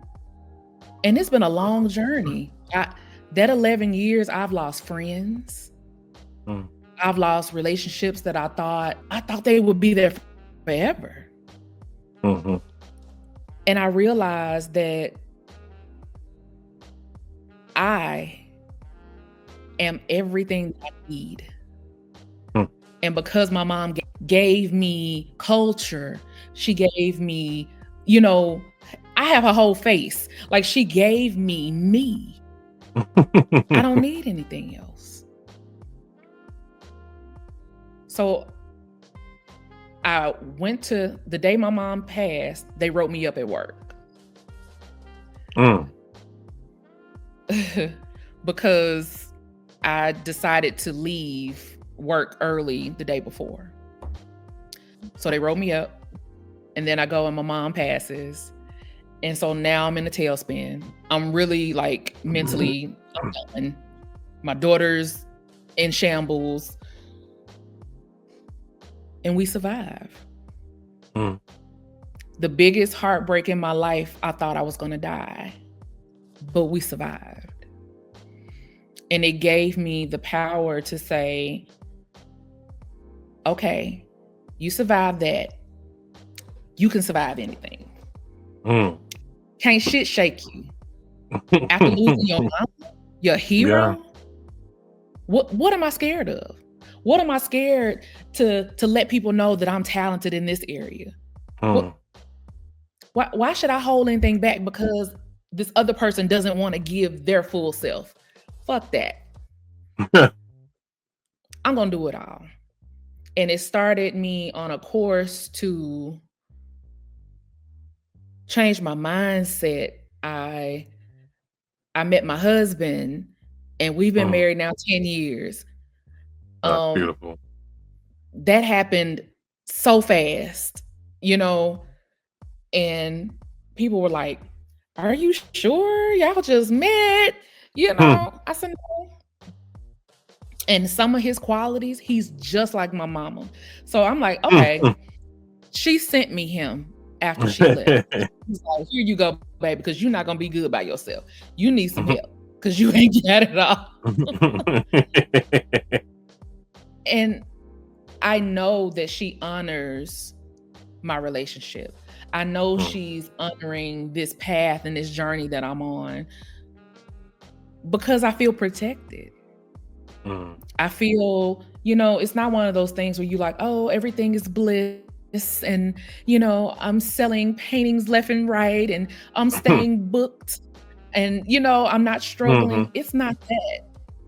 it's been a long journey. That 11 years, I've lost friends. I've lost relationships that I thought they would be there forever. And I realized that I am everything I need. And because my mom gave me culture, she gave me, I have her whole face. Like she gave me. I don't need anything else. So I went to the day my mom passed, they wrote me up at work. Because I decided to leave work early the day before. So they wrote me up, and then I go and my mom passes. And so now I'm in a tailspin. I'm really like mentally, I'm done. My daughter's in shambles. And we survive. The biggest heartbreak in my life, I thought I was going to die, but we survived. And it gave me the power to say, okay, you survived that. You can survive anything. Can't shit shake you. After losing your mom, your hero, what am I scared of? What am I scared to let people know that I'm talented in this area? Why should I hold anything back because this other person doesn't want to give their full self? Fuck that. I'm going to do it all. And it started me on a course to change my mindset. I met my husband and we've been married now 10 years. That's beautiful. That happened so fast, and people were like, are you sure y'all just met? I said, no. And some of his qualities, he's just like my mama. So I'm like, okay, she sent me him after she left. He's like, here you go, baby, because you're not going to be good by yourself. You need some help. because you ain't got it all. And I know that she honors my relationship. I know she's honoring this path and this journey that I'm on because I feel protected. I feel, it's not one of those things where you like, oh, everything is bliss and, I'm selling paintings left and right and I'm staying booked and, I'm not struggling. It's not that.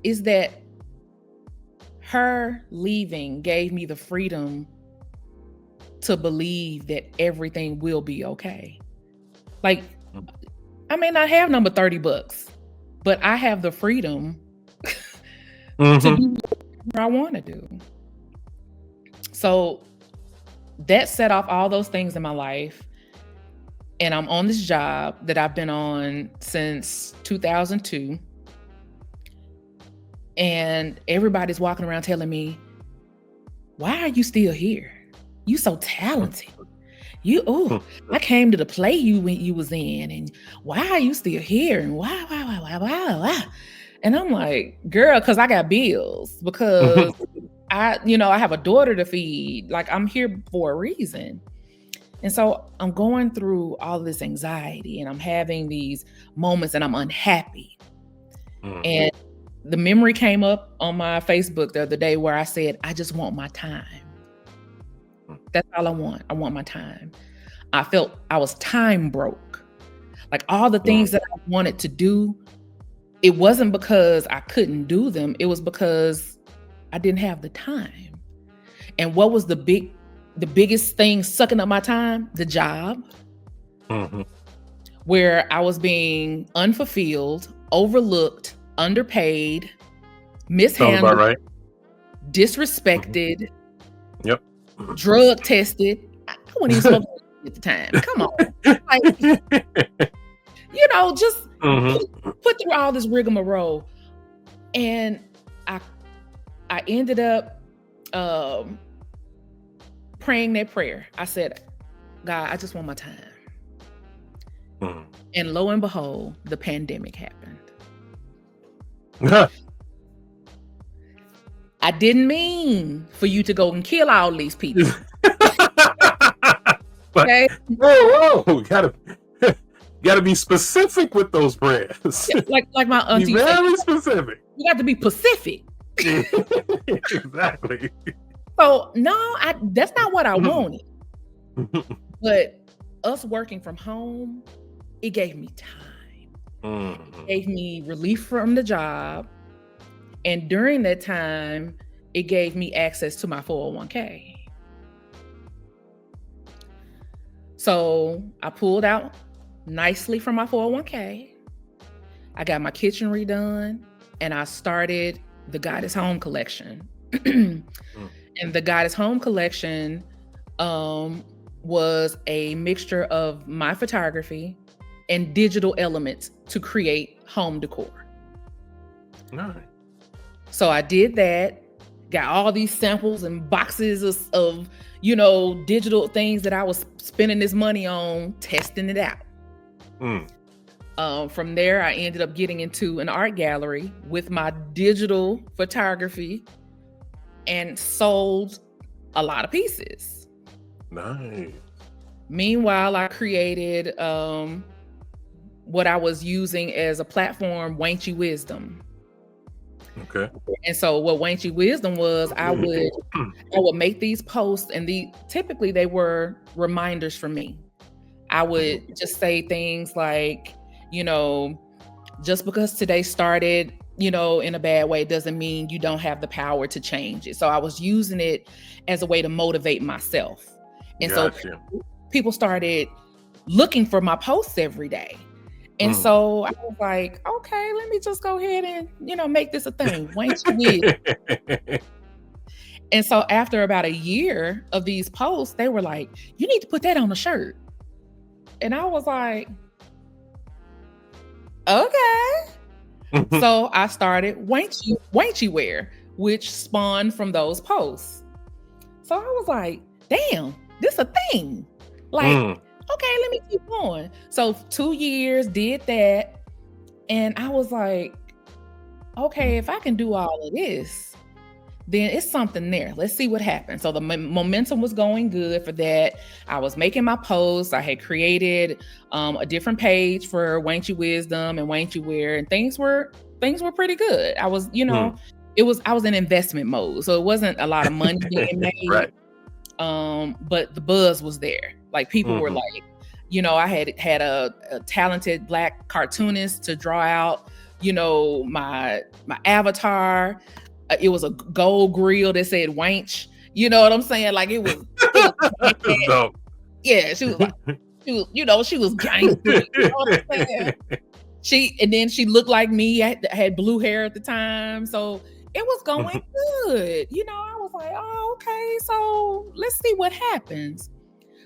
It's that her leaving gave me the freedom to believe that everything will be okay. Like, I may not have number $30, but I have the freedom to do whatever I want to do. So that set off all those things in my life. And I'm on this job that I've been on since 2002. And everybody's walking around telling me, why are you still here? You so talented. I came to the play you when you was in, and why are you still here? And why? And I'm like, girl, because I got bills, because I have a daughter to feed. Like, I'm here for a reason. And so I'm going through all this anxiety and I'm having these moments and I'm unhappy. And the memory came up on my Facebook the other day where I said, I just want my time. That's all I want. I want my time. I felt I was time broke. Like, all the things that I wanted to do, it wasn't because I couldn't do them. It was because I didn't have the time. And what was the biggest thing sucking up my time? The job. Where I was being unfulfilled, overlooked, underpaid, mishandled, right. Disrespected, drug tested. I wasn't even supposed to at the time. Come on. Like, just put through all this rigmarole. And I ended up praying that prayer. I said, God, I just want my time. And lo and behold, the pandemic happened. I didn't mean for you to go and kill all these people. Okay? Whoa, gotta be specific with those prayers. Yeah, like my auntie. Be very specific. You got to be Pacific. Exactly. So no, that's not what I wanted. But us working from home, it gave me time. It gave me relief from the job. And during that time, it gave me access to my 401k. So I pulled out nicely from my 401k. I got my kitchen redone and I started the Goddess Home Collection. And the Goddess Home Collection was a mixture of my photography and digital elements to create home decor. Nice. So I did that, got all these samples and boxes of digital things that I was spending this money on, testing it out. From there, I ended up getting into an art gallery with my digital photography and sold a lot of pieces. Nice. Meanwhile, I created what I was using as a platform, Wanchy Wisdom. Okay. And so what Wanchy Wisdom was, I would make these posts, and typically they were reminders for me. I would just say things like, just because today started, in a bad way doesn't mean you don't have the power to change it. So I was using it as a way to motivate myself. And gotcha. So people started looking for my posts every day. And so I was like, okay, let me just go ahead and, make this a thing. And so after about a year of these posts, they were like, you need to put that on a shirt. And I was like, okay. So I started Wanchy Wear, which spawned from those posts. So I was like, damn, this a thing. Like, okay, let me keep going. So 2 years did that. And I was like, okay, if I can do all of this, then it's something there. Let's see what happens. So the momentum was going good for that. I was making my posts. I had created a different page for Wank You Wisdom and Wank You Wear, and things were pretty good. I was, I was in investment mode, so it wasn't a lot of money being made. Right. But the buzz was there. Like people were like, I had a talented Black cartoonist to draw out, my avatar. It was a gold grill that said Wanch. You know what I'm saying? Like it was No. Yeah, she was like, she was gangster. You know what I'm saying? She looked like me. I had blue hair at the time. So it was going good. I was like, oh, okay. So let's see what happens.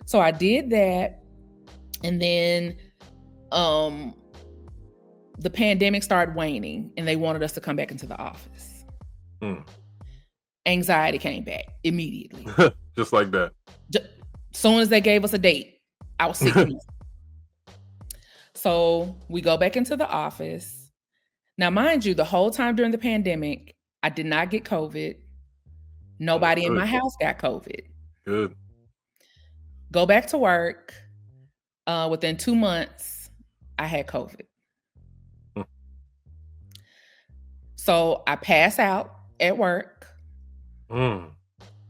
So I did that. And then the pandemic started waning and they wanted us to come back into the office. Anxiety came back immediately. Just like that. Soon as they gave us a date, I was sick. So we go back into the office. Now, mind you, the whole time during the pandemic, I did not get COVID. Nobody in my house got COVID. Good. Go back to work. Within 2 months, I had COVID. So I pass out at work.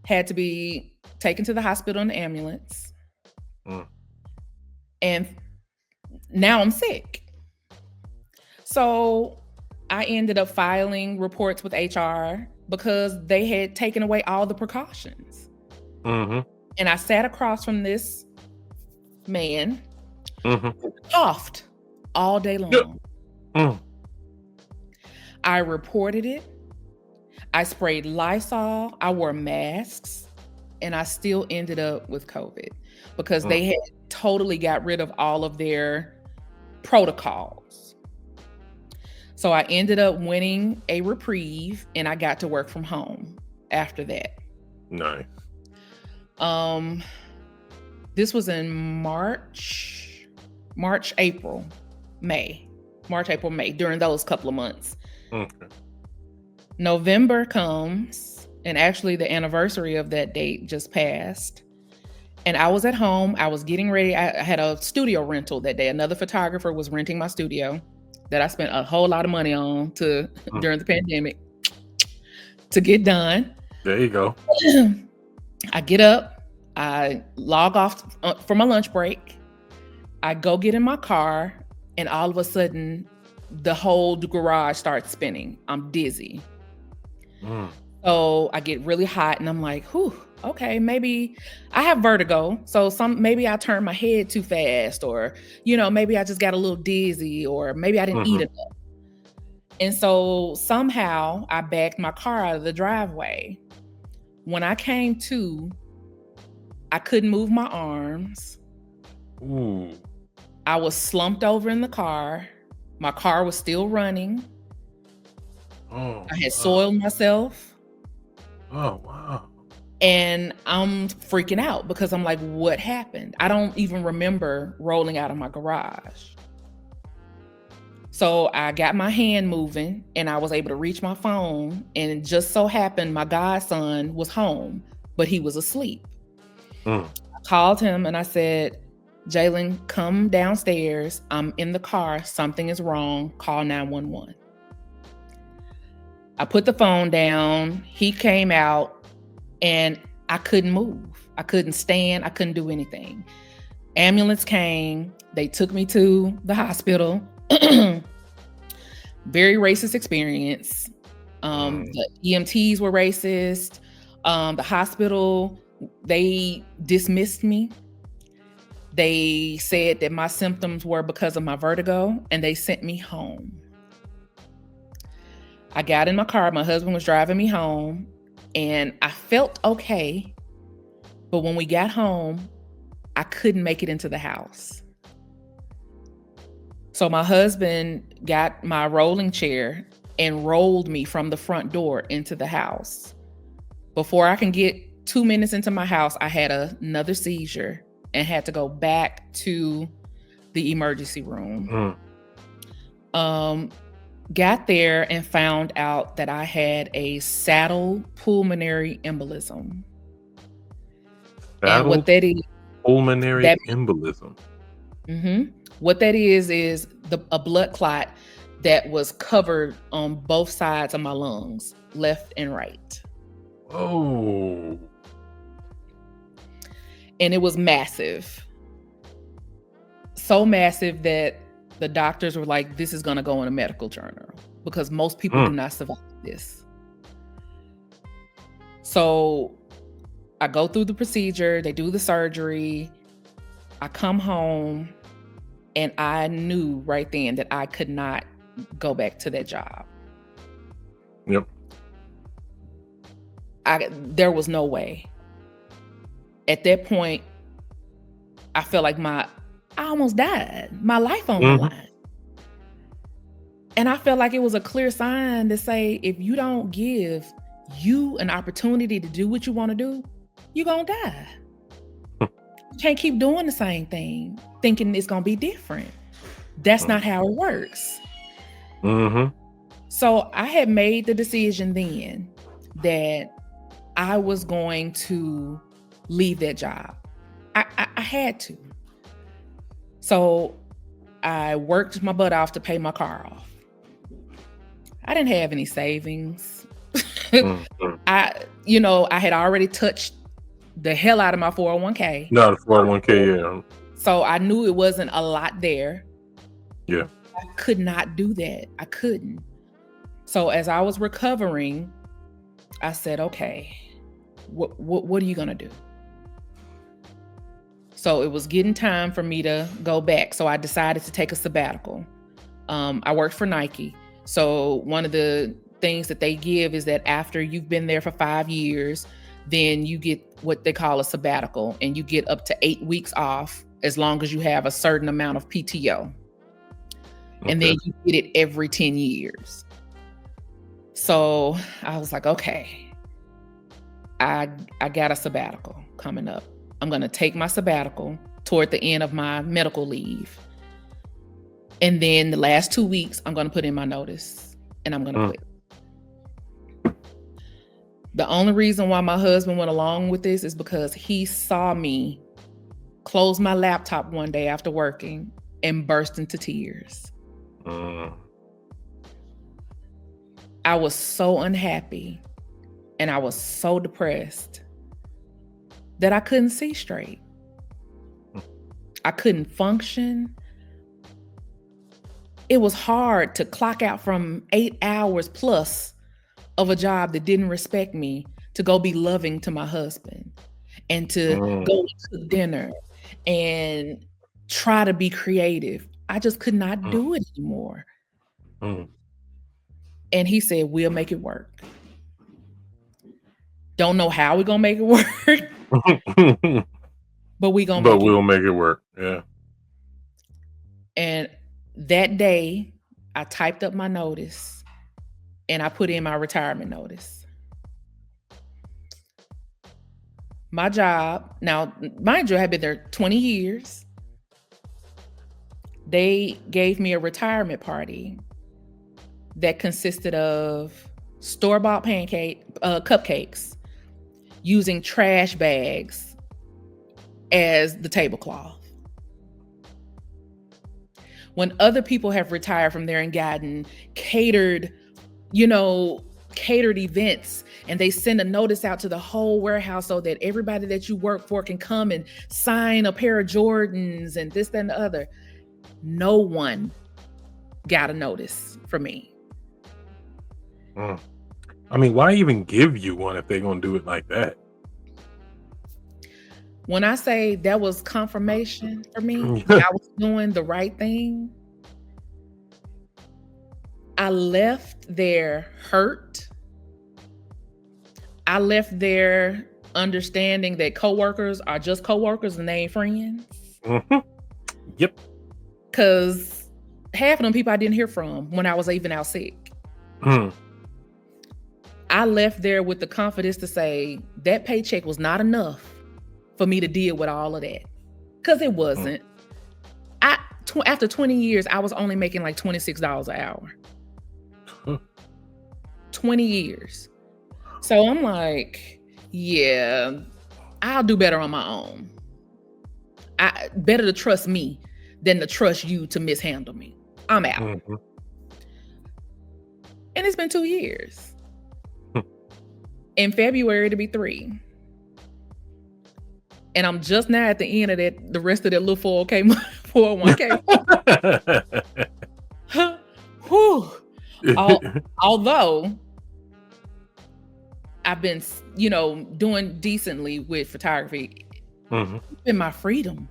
Had to be taken to the hospital in the ambulance. And now I'm sick. So I ended up filing reports with HR because they had taken away all the precautions. And I sat across from this man, coughed all day long. I reported it. I sprayed Lysol. I wore masks, and I still ended up with COVID because they had totally got rid of all of their protocols. So I ended up winning a reprieve, and I got to work from home after that. Nice. This was in March, April, May, during those couple of months. Okay. November comes, and actually the anniversary of that date just passed. And I was at home. I was getting ready. I had a studio rental that day. Another photographer was renting my studio that I spent a whole lot of money on during the pandemic to get done. There you go. I get up. I log off for my lunch break. I go get in my car, and all of a sudden, the whole garage starts spinning. I'm dizzy. So I get really hot, and I'm like, whew, okay, maybe I have vertigo. So maybe I turned my head too fast, or, maybe I just got a little dizzy, or maybe I didn't eat enough. And so somehow I backed my car out of the driveway. When I came to, I couldn't move my arms. Ooh. I was slumped over in the car. My car was still running. I had soiled myself. Oh, wow. And I'm freaking out because I'm like, what happened? I don't even remember rolling out of my garage. So I got my hand moving and I was able to reach my phone. And it just so happened my godson was home, but he was asleep. I called him and I said, Jalen, come downstairs. I'm in the car. Something is wrong. Call 911. I put the phone down. He came out and I couldn't move. I couldn't stand. I couldn't do anything. Ambulance came. They took me to the hospital. Very racist experience. The EMTs were racist. The hospital, they dismissed me. They said that my symptoms were because of my vertigo, and they sent me home. I got in my car. My husband was driving me home, and I felt okay. But when we got home, I couldn't make it into the house. So my husband got my rolling chair and rolled me from the front door into the house. Before I can get 2 minutes into my house, I had another seizure and had to go back to the emergency room. Got there and found out that I had a saddle pulmonary embolism. And what that is, pulmonary embolism. What that is a blood clot that was covered on both sides of my lungs, left and right. Oh. And it was massive. So massive that the doctors were like, this is going to go in a medical journal because most people do not survive this. So I go through the procedure, they do the surgery, I come home, and I knew right then that I could not go back to that job. Yep. There was no way. At that point, I felt like I almost died. My life on the line. And I felt like it was a clear sign to say, if you don't give you an opportunity to do what you want to do, you're going to die. You can't keep doing the same thing, thinking it's going to be different. That's not how it works. So I had made the decision then that I was going to leave that job. I had to. So I worked my butt off to pay my car off. I didn't have any savings. I had already touched the hell out of my 401k. No, the 401k, yeah. So I knew it wasn't a lot there. Yeah. I could not do that. I couldn't. So as I was recovering, I said, okay, what are you going to do? So it was getting time for me to go back. So I decided to take a sabbatical. I worked for Nike. So one of the things that they give is that after you've been there for 5 years, then you get what they call a sabbatical, and you get up to 8 weeks off as long as you have a certain amount of PTO. Okay. And then you get it every 10 years. So I was like, okay, I got a sabbatical coming up. I'm going to take my sabbatical toward the end of my medical leave. And then the last 2 weeks, I'm going to put in my notice and I'm going to quit. The only reason why my husband went along with this is because he saw me close my laptop one day after working and burst into tears. I was so unhappy and I was so depressed that I couldn't see straight. I couldn't function. It was hard to clock out from 8 hours plus of a job that didn't respect me to go be loving to my husband and to go to dinner and try to be creative. I just could not do it anymore. And he said, we'll make it work. Don't know how we're going to make it work. But we'll make it work. Yeah. And that day, I typed up my notice and I put in my retirement notice. My job, now, mind you, I had been there 20 years. They gave me a retirement party that consisted of store-bought cupcakes using trash bags as the tablecloth. When other people have retired from there and gotten catered events, and they send a notice out to the whole warehouse so that everybody that you work for can come and sign a pair of Jordans and this, that, and the other. No one got a notice from me. I mean, why even give you one if they're going to do it like that? When I say that was confirmation for me, I was doing the right thing. I left there hurt. I left there understanding that coworkers are just coworkers and they ain't friends. Yep. Because half of them people I didn't hear from when I was even out sick. I left there with the confidence to say that paycheck was not enough for me to deal with all of that. Because it wasn't. After 20 years, I was only making like $26 an hour. 20 years. So I'm like, yeah, I'll do better on my own. Better to trust me than to trust you to mishandle me. I'm out. Mm-hmm. And it's been 2 years. In February, to be 3. And I'm just now at the end of that, the rest of that little 401k. Whew. Although I've been, doing decently with photography, it's been my freedom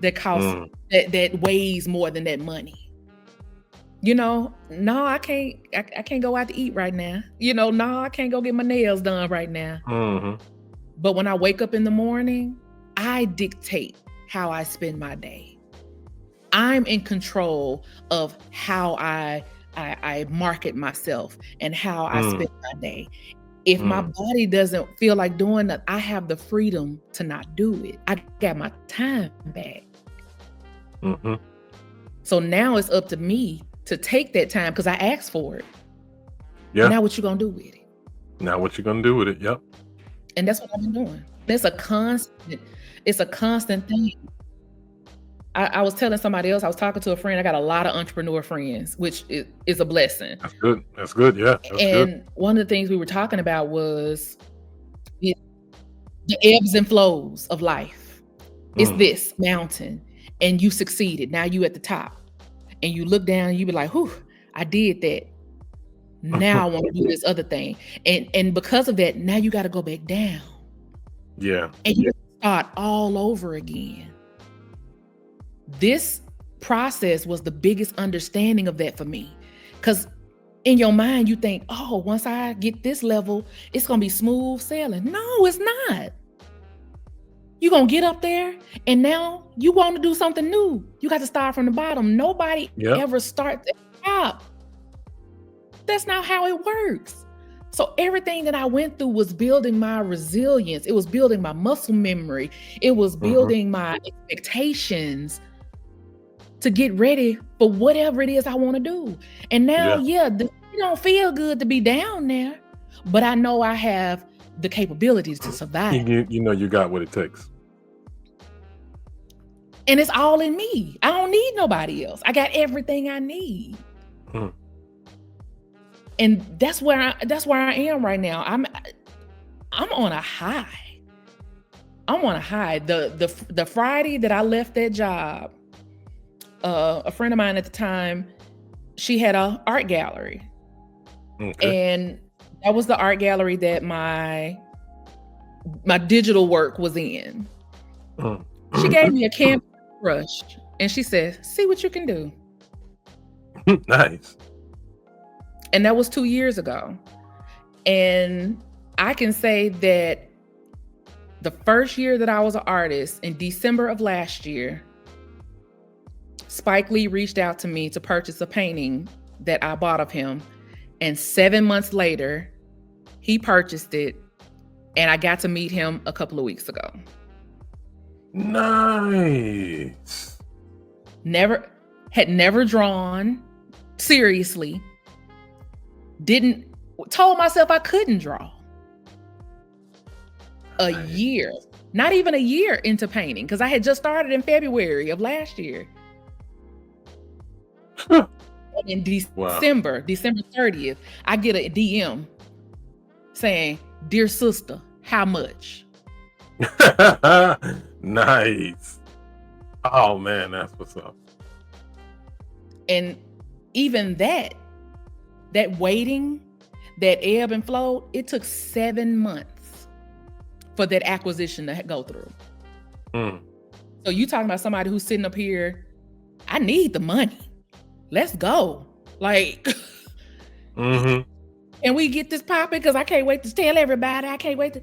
that costs that weighs more than that money. No, I can't go out to eat right now. No, I can't go get my nails done right now. But when I wake up in the morning, I dictate how I spend my day. I'm in control of how I market myself and how I spend my day. If my body doesn't feel like doing that, I have the freedom to not do it. I got my time back. So now it's up to me to take that time because I asked for it. Yeah. Now what you gonna do with it? Yep. And that's what I've been doing. It's a constant thing. I was telling somebody else, I was talking to a friend, I got a lot of entrepreneur friends, which is a blessing. That's good. Yeah. And one of the things we were talking about was the ebbs and flows of life. It's this mountain and you succeeded. Now you at the top and you look down and you be like, whew, I did that. Now I want to do this other thing. And because of that, now you got to go back down. Yeah. And you start all over again. This process was the biggest understanding of that for me. Because in your mind, you think, oh, once I get this level, it's going to be smooth sailing. No, it's not. You're going to get up there and now you want to do something new. You got to start from the bottom. Nobody ever starts at the top. That's not how it works. So everything that I went through was building my resilience. It was building my muscle memory. It was building my expectations to get ready for whatever it is I want to do. And now, it don't feel good to be down there, but I know I have the capabilities to survive. You got what it takes. And it's all in me. I don't need nobody else. I got everything I need. And that's where I am right now. I'm on a high. The Friday that I left that job, a friend of mine at the time, she had an art gallery. And that was the art gallery that my digital work was in. She gave me a canvas brush and she said, see what you can do. Nice. And that was 2 years ago. And I can say that the first year that I was an artist, in December of last year, Spike Lee reached out to me to purchase a painting that I bought of him. And 7 months later, he purchased it. And I got to meet him a couple of weeks ago. Nice. Had never drawn seriously. Told myself I couldn't draw. A year, not even a year into painting, because I had just started in February of last year. In December 30th, I get a DM saying, "Dear sister, how much?" Nice. Oh man, that's what's up. And even that waiting, that ebb and flow, it took 7 months for that acquisition to go through. So you talking about somebody who's sitting up here, I need the money. Let's go. Like, and we get this popping because I can't wait to tell everybody. I can't wait to.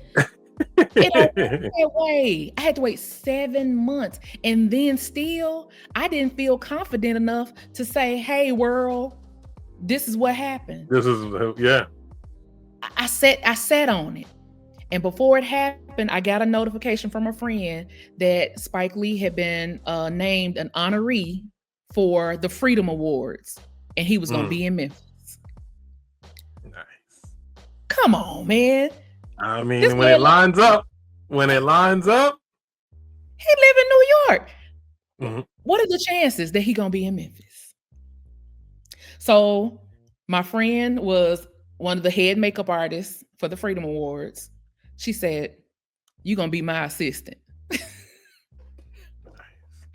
It don't work that way. I had to wait 7 months. And then still, I didn't feel confident enough to say, hey, world, this is what happened. I sat on it. And before it happened, I got a notification from a friend that Spike Lee had been named an honoree for the Freedom Awards. And he was going to be in Memphis. Nice. Come on, man. I This mean, when man, it lines up, he live in New York. mhm. What are the chances that he gonna be in Memphis? So my friend was one of the head makeup artists for the Freedom Awards. She said, "You gonna be my assistant."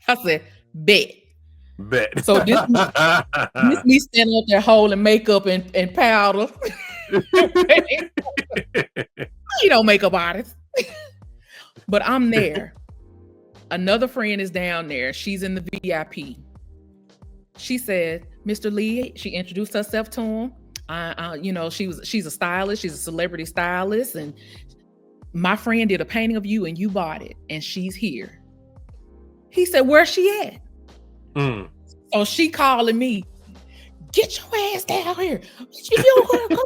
I said, "Bet." Bet. So this me standing up there holding makeup and powder. You don't makeup artist. But I'm there. Another friend is down there. She's in the VIP. She said, "Mr. Lee," she introduced herself to him. She's a stylist. She's a celebrity stylist. And my friend did a painting of you and you bought it. And she's here. He said, "Where's she at?" So she calling me, "Get your ass down here. Come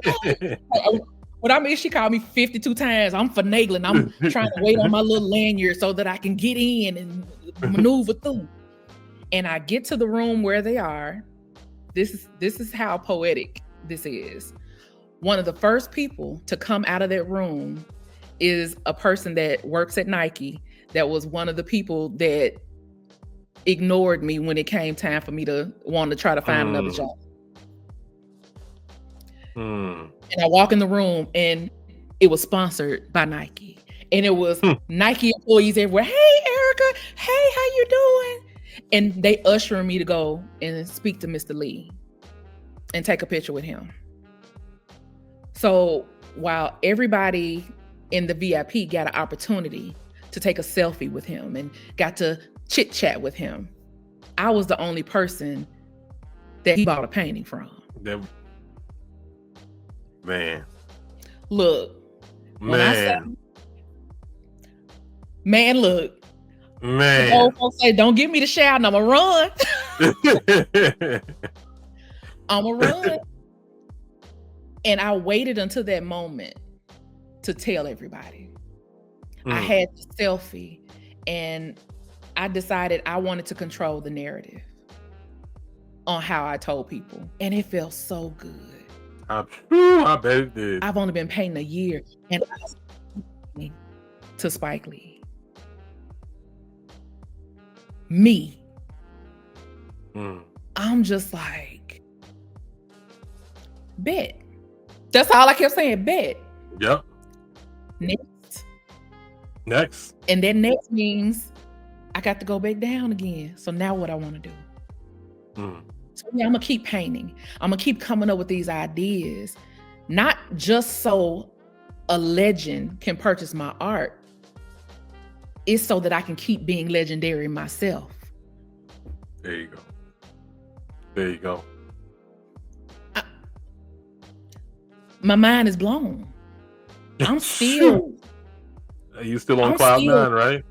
on." What I mean, she called me 52 times. I'm finagling. I'm trying to wait on my little lanyard so that I can get in and maneuver through. And I get to the room where they are. This is how poetic this is. One of the first people to come out of that room is a person that works at Nike. That was one of the people that ignored me when it came time for me to want to try to find another job. And I walk in the room and it was sponsored by Nike. And it was Nike employees everywhere. "Hey, Erica. Hey, how you doing?" And they ushering me to go and speak to Mr. Lee and take a picture with him. So while everybody in the VIP got an opportunity to take a selfie with him and got to chit chat with him, I was the only person that he bought a painting from. Man. Look. When I say, man, look. Man. The old folks say, "Don't give me the shout and I'ma run." I'ma run. And I waited until that moment to tell everybody. I had the selfie and I decided I wanted to control the narrative on how I told people. And it felt so good. I bet it did. I've only been painting a year and I was to Spike Lee. Me. I'm just like, bet. That's all I kept saying, bet. Yep. Next. And then next means I got to go back down again. So now what I want to do. So yeah, I'm going to keep painting. I'm going to keep coming up with these ideas, not just so a legend can purchase my art. It's so that I can keep being legendary myself. There you go. There you go. My mind is blown. I'm still. You still on cloud nine, right?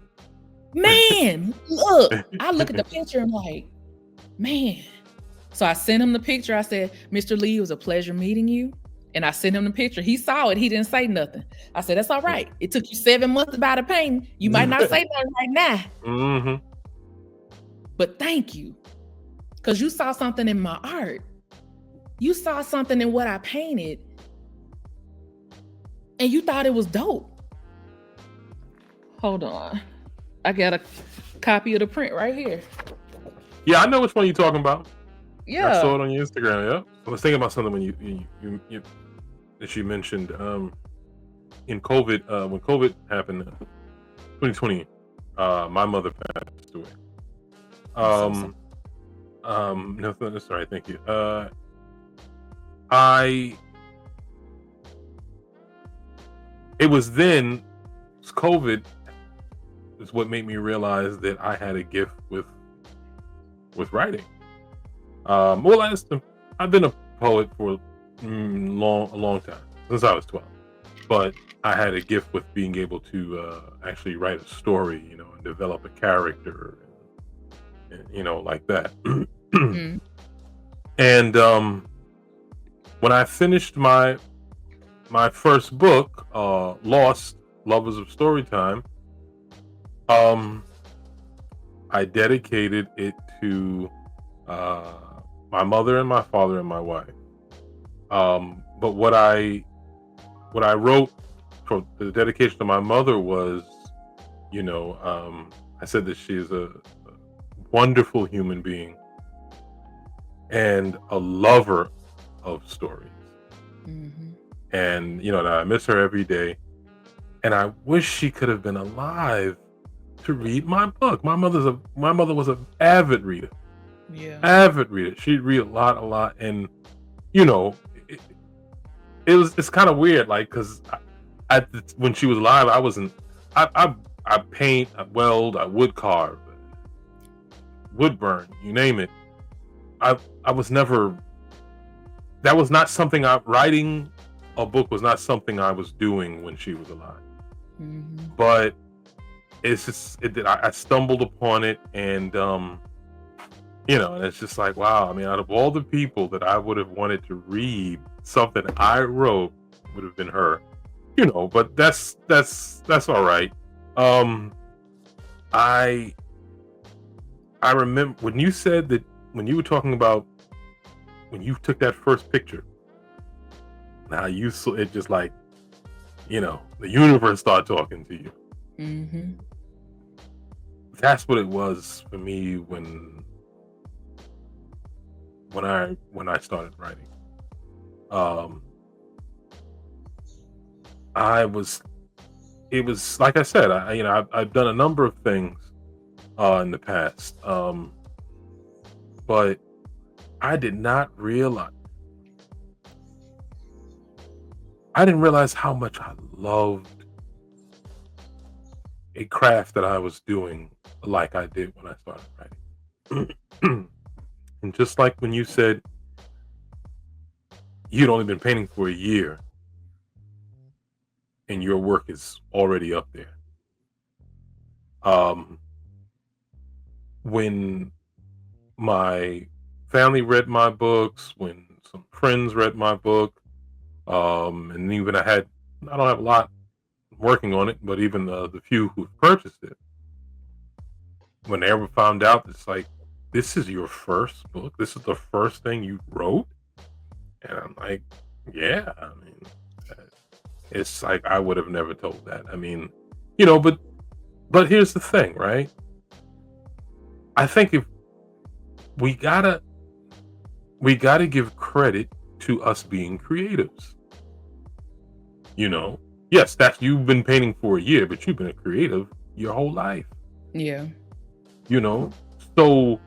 Man, look. I look at the picture and I'm like, man. So I sent him the picture. I said, "Mr. Lee, it was a pleasure meeting you." And I sent him the picture. He saw it. He didn't say nothing. I said, "That's all right. It took you 7 months to buy the painting. You might not say nothing right now. But thank you. Because you saw something in my art. You saw something in what I painted. And you thought it was dope." Hold on. I got a copy of the print right here. Yeah, I know which one you're talking about. Yeah. I saw it on your Instagram, yeah. I was thinking about something when you that you mentioned in COVID, when COVID happened, 2020, my mother passed away. No, that's all right, thank you. It was COVID is what made me realize that I had a gift with writing. I've been a poet for a long time, since I was 12. But I had a gift with being able to actually write a story, and develop a character, and like that. And when I finished my first book, L.O.S.T. Lovers of Storytime, I dedicated it to my mother and my father and my wife. But what I what I wrote for the dedication to my mother was, I said that she is a wonderful human being and a lover of stories. Mm-hmm. And, that I miss her every day. And I wish she could have been alive to read my book. My mother was an avid reader. Yeah. Avid reader. She'd read a lot. And, it's kind of weird, like, because when she was alive, I paint, I weld, I wood carve, wood burn, you name it. I was never, that was not something writing a book was not something I was doing when she was alive. Mm-hmm. But it's just, I stumbled upon it, and, and it's just like, wow, I mean, out of all the people that I would have wanted to read something I wrote, would have been her, but that's all right. I remember when you said that, when you were talking about when you took that first picture, now you saw it, just like, the universe started talking to you. Mm-hmm. That's what it was for me when I started writing. It was like I said, I've done a number of things in the past, but I didn't realize how much I loved a craft that I was doing, like I did when I started writing. And just like when you said you'd only been painting for a year and your work is already up there. When my family read my books, when some friends read my book, and even I don't have a lot working on it, but even the few who purchased it, when they ever found out, it's like, this is your first book? This is the first thing you wrote? And I'm like, yeah, I mean, it's like, I would have never told that. I mean, but here's the thing, right? I think if we gotta give credit to us being creatives. Yes, you've been painting for a year, but you've been a creative your whole life. Yeah. So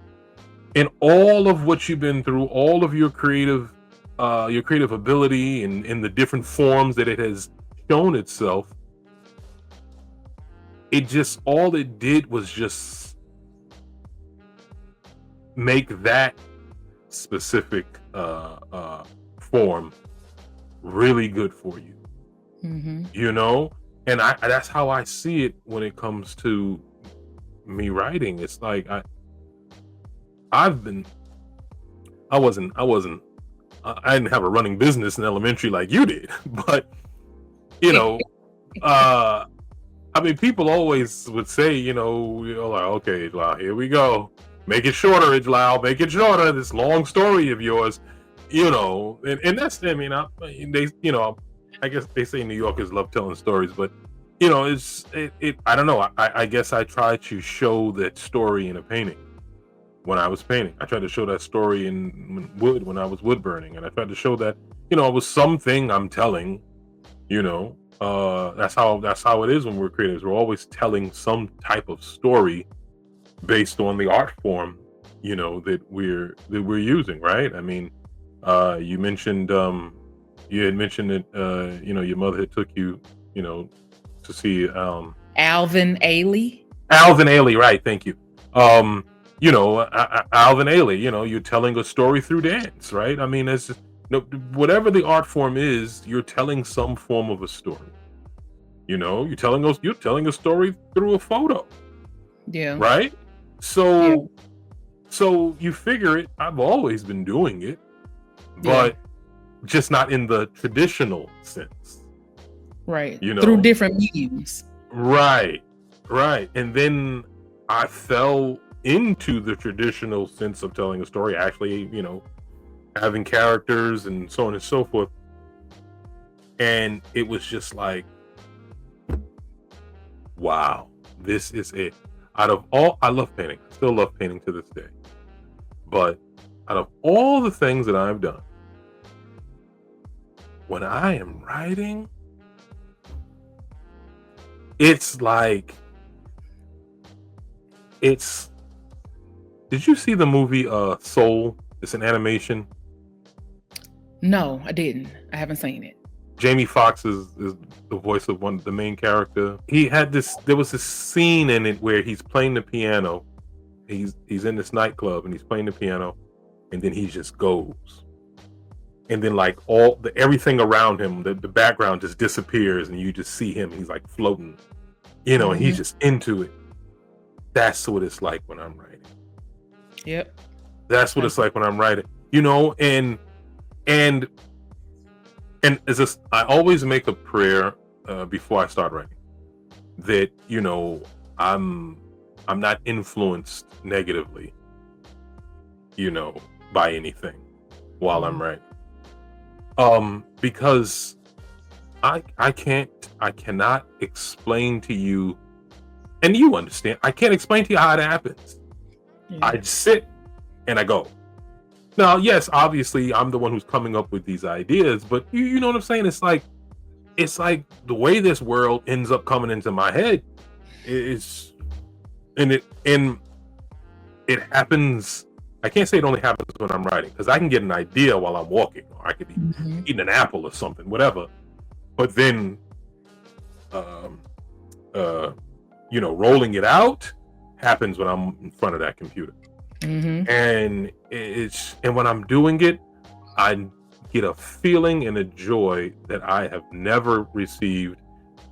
in all of what you've been through, all of your creative ability, and in the different forms that it has shown itself, all it did was just make that specific form really good for you. Mm-hmm. And that's how I see it when it comes to me writing. It's like I didn't have a running business in elementary like you did, but I mean, people always would say, like, okay, Ijlal, here we go. Make it shorter, Ijlal. Make it shorter. This long story of yours, and that's, I mean, I guess they say New Yorkers love telling stories, but I don't know. I guess I try to show that story in a painting. When I was painting, I tried to show that story in wood when I was wood burning, and I tried to show that, it was something I'm telling. That's how it is when we're creators. We're always telling some type of story based on the art form, that we're using, right? I mean, you mentioned you had mentioned that your mother had took you, to see Alvin Ailey. Alvin Ailey, right? Thank you. Alvin Ailey, you're telling a story through dance, right? I mean, it's just, whatever the art form is, you're telling some form of a story. You're telling a story through a photo. Yeah. Right? So you figure it, I've always been doing it, but just not in the traditional sense. Right. Through different mediums. Right. And then I fell into the traditional sense of telling a story, actually, having characters and so on and so forth. And it was just like, wow, this is it. Out of all, I love painting. I still love painting to this day. But out of all the things that I've done, when I am writing, it's like, did you see the movie Soul? It's an animation. No, I didn't. I haven't seen it. Jamie Foxx is the voice of the main character. There was this scene in it where he's playing the piano. He's in this nightclub and he's playing the piano, and then he just goes. And then like everything around him, the background just disappears and you just see him. He's like floating, and he's just into it. That's what it's like when I'm writing. Yep. That's what it's like when I'm writing, and is this, I always make a prayer before I start writing that, I'm not influenced negatively, by anything while I'm writing. Because I cannot explain to you, and you understand, I can't explain to you how it happens. Yeah. I sit and I go. Now, yes, obviously I'm the one who's coming up with these ideas, but you know what I'm saying? It's like the way this world ends up coming into my head is, and it happens. I can't say it only happens when I'm writing, because I can get an idea while I'm walking, or I could be eating an apple or something, whatever. But then, rolling it out happens when I'm in front of that computer. And when I'm doing it, I get a feeling and a joy that I have never received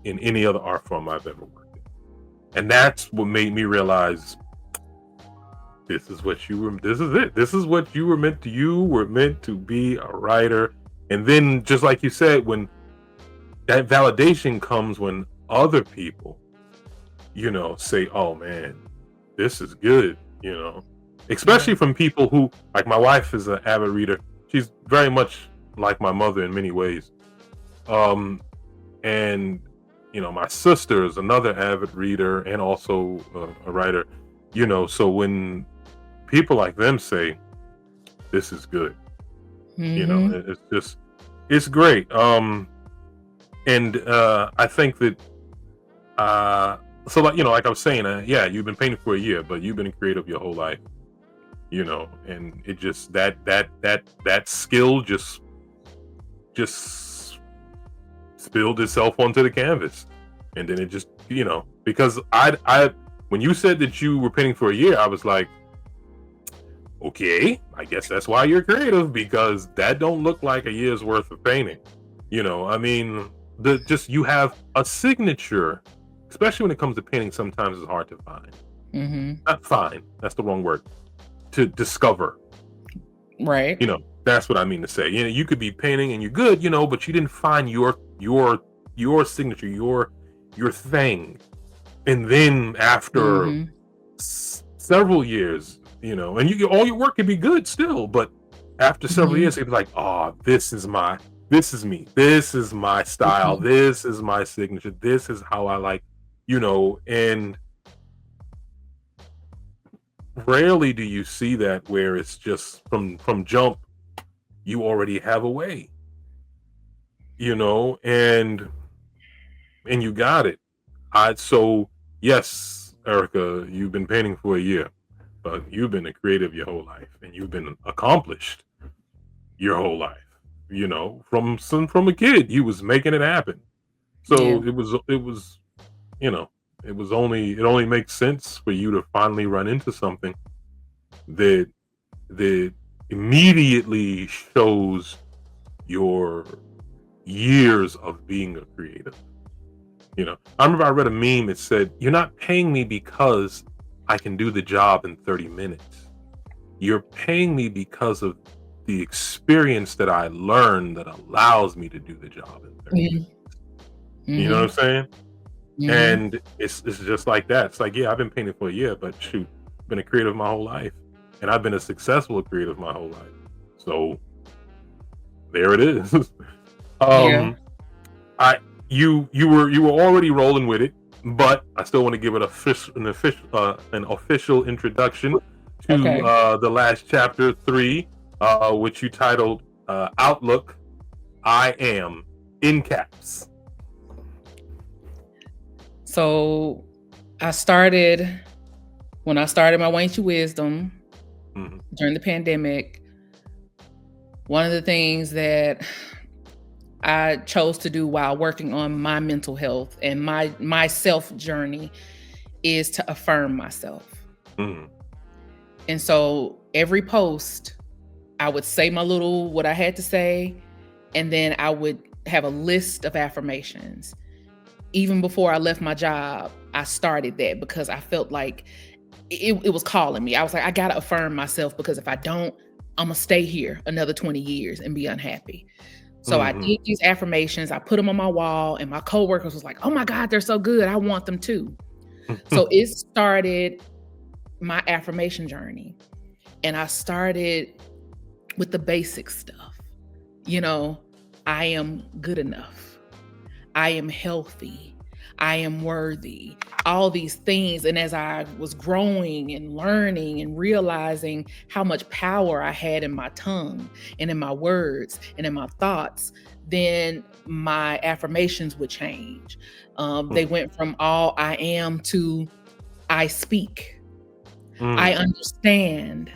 in any other art form I've ever worked in. And that's what made me realize, this is it. This is what you were meant to. You were meant to be a writer. And then, just like you said, when that validation comes, when other people, say, oh man, this is good, especially from people who, like my wife is an avid reader. She's very much like my mother in many ways. And my sister is another avid reader and also a writer, so when people like them say, this is good, it's great. And I think that, so like I was saying, yeah, you've been painting for a year, but you've been creative your whole life. And it just that skill just spilled itself onto the canvas, and then it just because I when you said that you were painting for a year, I was like, okay, I guess that's why you're creative, because that don't look like a year's worth of painting. I mean, you have a signature, especially when it comes to painting. Sometimes it's hard to find. Not find, that's the wrong word. To discover, right? That's what I mean to say. You could be painting and you're good, but you didn't find your signature, your thing. And then after several years, and all your work could be good still, but after several years, it's like, oh, this is me, this is my style, this is my signature, this is how I like, and rarely do you see that where it's just from jump, you already have a way, and you got it. So yes, Erica, you've been painting for a year, but you've been a creative your whole life, and you've been accomplished your whole life. From a kid, you was making it happen. So it only makes sense for you to finally run into something that immediately shows your years of being a creative. I remember I read a meme that said, you're not paying me because I can do the job in 30 minutes. You're paying me because of the experience that I learned that allows me to do the job in 30 minutes. You know what I'm saying? And it's just like that. It's like, yeah, I've been painting for a year, but shoot, I've been a creative my whole life, and I've been a successful creative my whole life. So there it is. You were already rolling with it, but I still want to give it an official introduction to Okay. the last chapter 3, which you titled Outlook. I am in caps. So when I started my Way to Wisdom during the pandemic, one of the things that I chose to do while working on my mental health and my self journey is to affirm myself. And so every post, I would say what I had to say, and then I would have a list of affirmations. Even before I left my job, I started that because I felt like it was calling me. I was like, I gotta affirm myself, because if I don't, I'm gonna stay here another 20 years and be unhappy. So I did these affirmations, I put them on my wall, and my coworkers was like, oh my God, they're so good, I want them too. So it started my affirmation journey. And I started with the basic stuff. I am good enough. I am healthy. I am worthy. All these things. And as I was growing and learning and realizing how much power I had in my tongue and in my words and in my thoughts, then my affirmations would change. They went from all I am to I speak. I understand.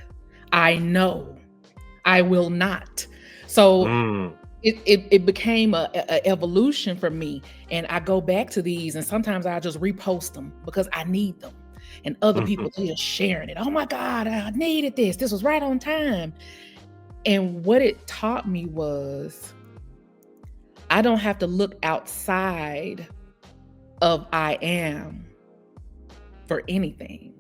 I know. I will not. So it became a evolution for me. And I go back to these, and sometimes I just repost them because I need them. And other people, they're just sharing it. Oh my God, I needed this. This was right on time. And what it taught me was I don't have to look outside of I am for anything.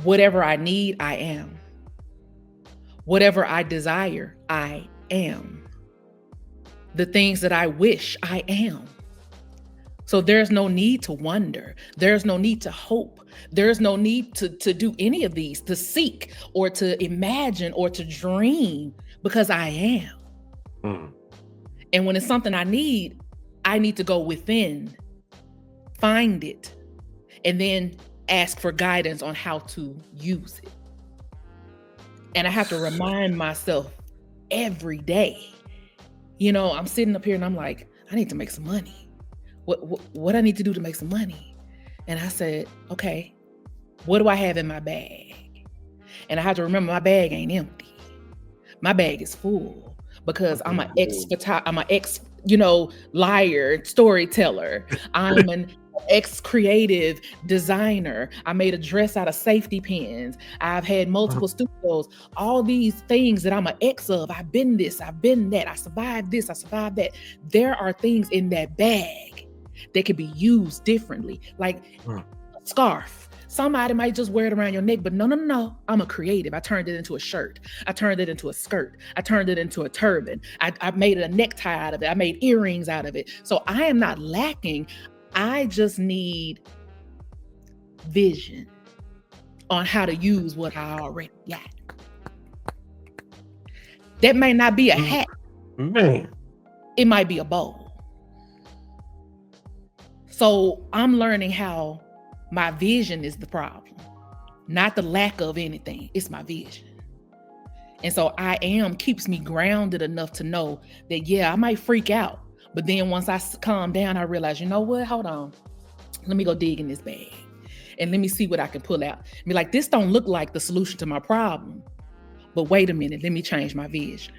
Whatever I need, I am. Whatever I desire, I am. The things that I wish, I am. So there's no need to wonder. There's no need to hope. There's no need to do any of these, to seek or to imagine or to dream, because I am. And when it's something I need to go within, find it, and then ask for guidance on how to use it. And I have to remind myself every day. I'm sitting up here and I'm like, I need to make some money. What I need to do to make some money? And I said, okay, what do I have in my bag? And I have to remember my bag ain't empty. My bag is full, because I'm an ex liar, storyteller. I'm an ex-creative designer. I made a dress out of safety pins. I've had multiple studios. All these things that I'm an ex of. I've been this, I've been that. I survived this, I survived that. There are things in that bag that can be used differently, like a scarf. Somebody might just wear it around your neck, but no. I'm a creative. I turned it into a shirt. I turned it into a skirt. I turned it into a turban. I made a necktie out of it. I made earrings out of it. So I am not lacking. I just need vision on how to use what I already got. That may not be a hat. Man. It might be a bowl. So I'm learning how my vision is the problem, not the lack of anything. It's my vision. And so I am keeps me grounded enough to know that, yeah, I might freak out. But then once I calm down, I realize, you know what? Hold on. Let me go dig in this bag and let me see what I can pull out. Be like, this don't look like the solution to my problem. But wait a minute, let me change my vision.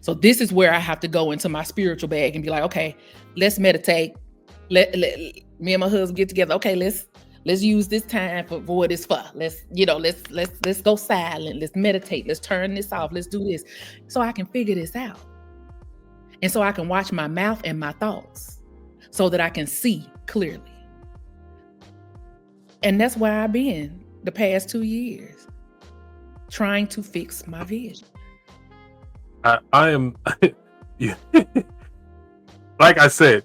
So this is where I have to go into my spiritual bag and be like, okay, let's meditate. Let me and my husband get together. Okay, let's use this time for what it's for. Let's go silent. Let's meditate. Let's turn this off. Let's do this. So I can figure this out. And so I can watch my mouth and my thoughts so that I can see clearly. And that's where I've been the past 2 years, trying to fix my vision. I am, like I said,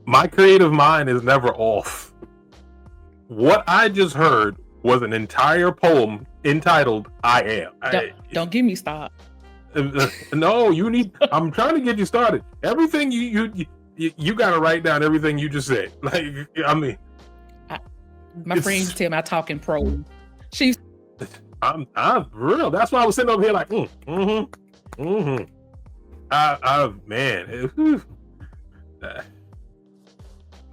my creative mind is never off. What I just heard was an entire poem entitled I Am. Don't get me started. No, you need. I'm trying to get you started. Everything you got to write down. Everything you just said. Like, I mean, my friend used to tell me I talk in prose. She's. I'm real. That's why I was sitting over here like, man.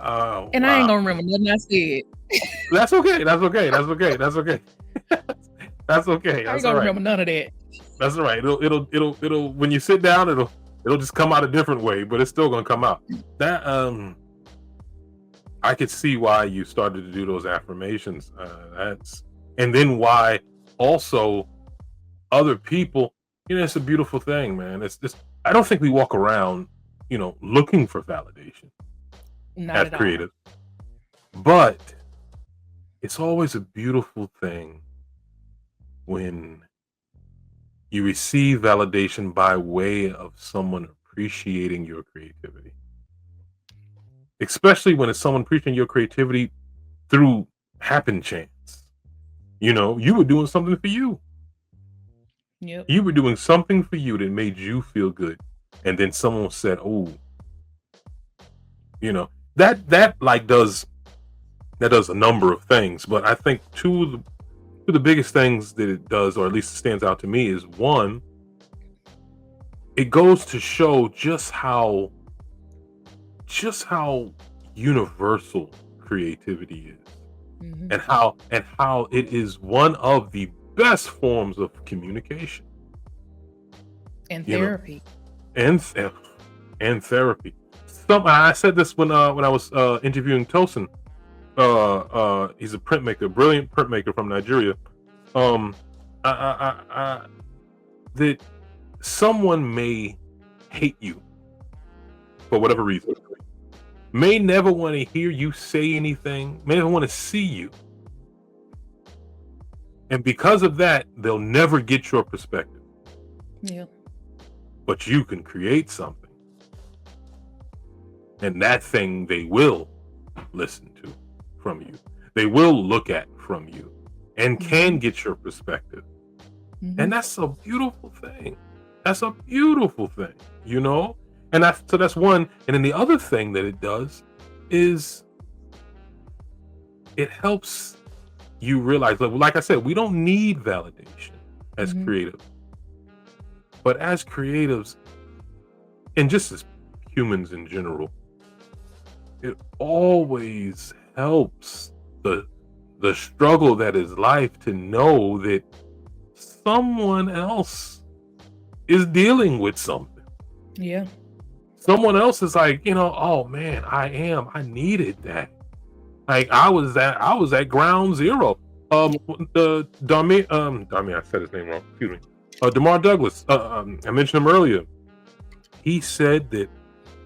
And I ain't gonna remember nothing I said. That's okay. That's okay. That's okay. That's okay. That's okay. I ain't gonna remember none of that. That's all right. It'll when you sit down, it'll just come out a different way, but it's still gonna come out. That I could see why you started to do those affirmations. And then why also other people, it's a beautiful thing, man. It's just, I don't think we walk around, looking for validation as creative. But it's always a beautiful thing when you receive validation by way of someone appreciating your creativity. Especially when it's someone appreciating your creativity through happen chance. You were doing something for you. Yep. You were doing something for you that made you feel good. And then someone said, oh, that does a number of things. But I think two of the biggest things that it does, or at least it stands out to me, is one, it goes to show just how universal creativity is. Mm-hmm. and how it is one of the best forms of communication and therapy. And therapy. I said this when I was interviewing Tosin. He's a printmaker, brilliant printmaker from Nigeria. That someone may hate you for whatever reason. May never want to hear you say anything, may never want to see you. And because of that, they'll never get your perspective. Yeah. But you can create something. And that thing they will listen to from you. They will look at from you and can get your perspective. Mm-hmm. And that's a beautiful thing. That's a beautiful thing, And that's one. And then the other thing that it does is it helps you realize, like I said, we don't need validation as creatives. But as creatives, and just as humans in general, it always helps the struggle that is life to know that someone else is dealing with something. Yeah. Someone else is like, oh man, I needed that. Like I was at ground zero. The Dami, I said his name wrong. Excuse me. DeMar Douglas. I mentioned him earlier. He said that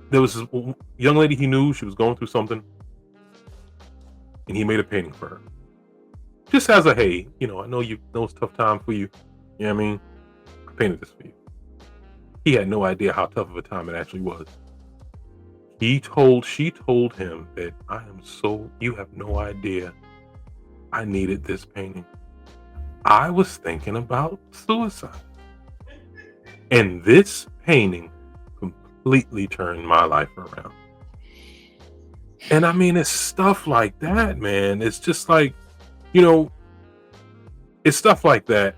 there was this young lady he knew, she was going through something, and he made a painting for her. Just as a, hey, I know it's a tough time for you. You know what I mean? I painted this for you. He had no idea how tough of a time it actually was. She told him that you have no idea. I needed this painting. I was thinking about suicide. And this painting completely turned my life around. And I mean, it's stuff like that, man. It's just like, it's stuff like that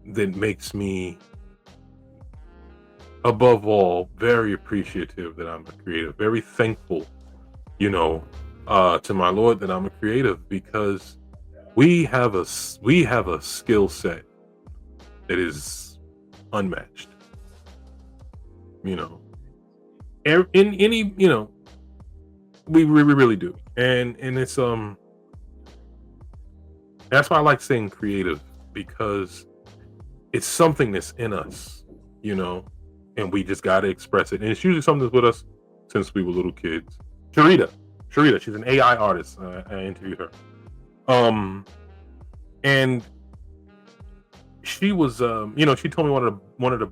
makes me, above all, very appreciative that I'm a creative, very thankful, to my Lord that I'm a creative, because we have a skill set that is unmatched. In any, we really do, and it's that's why I like saying creative, because it's something that's in us, and we just got to express it. And it's usually something that's with us since we were little kids. Sharita, she's an AI artist. I interviewed her. And she was, she told me one of the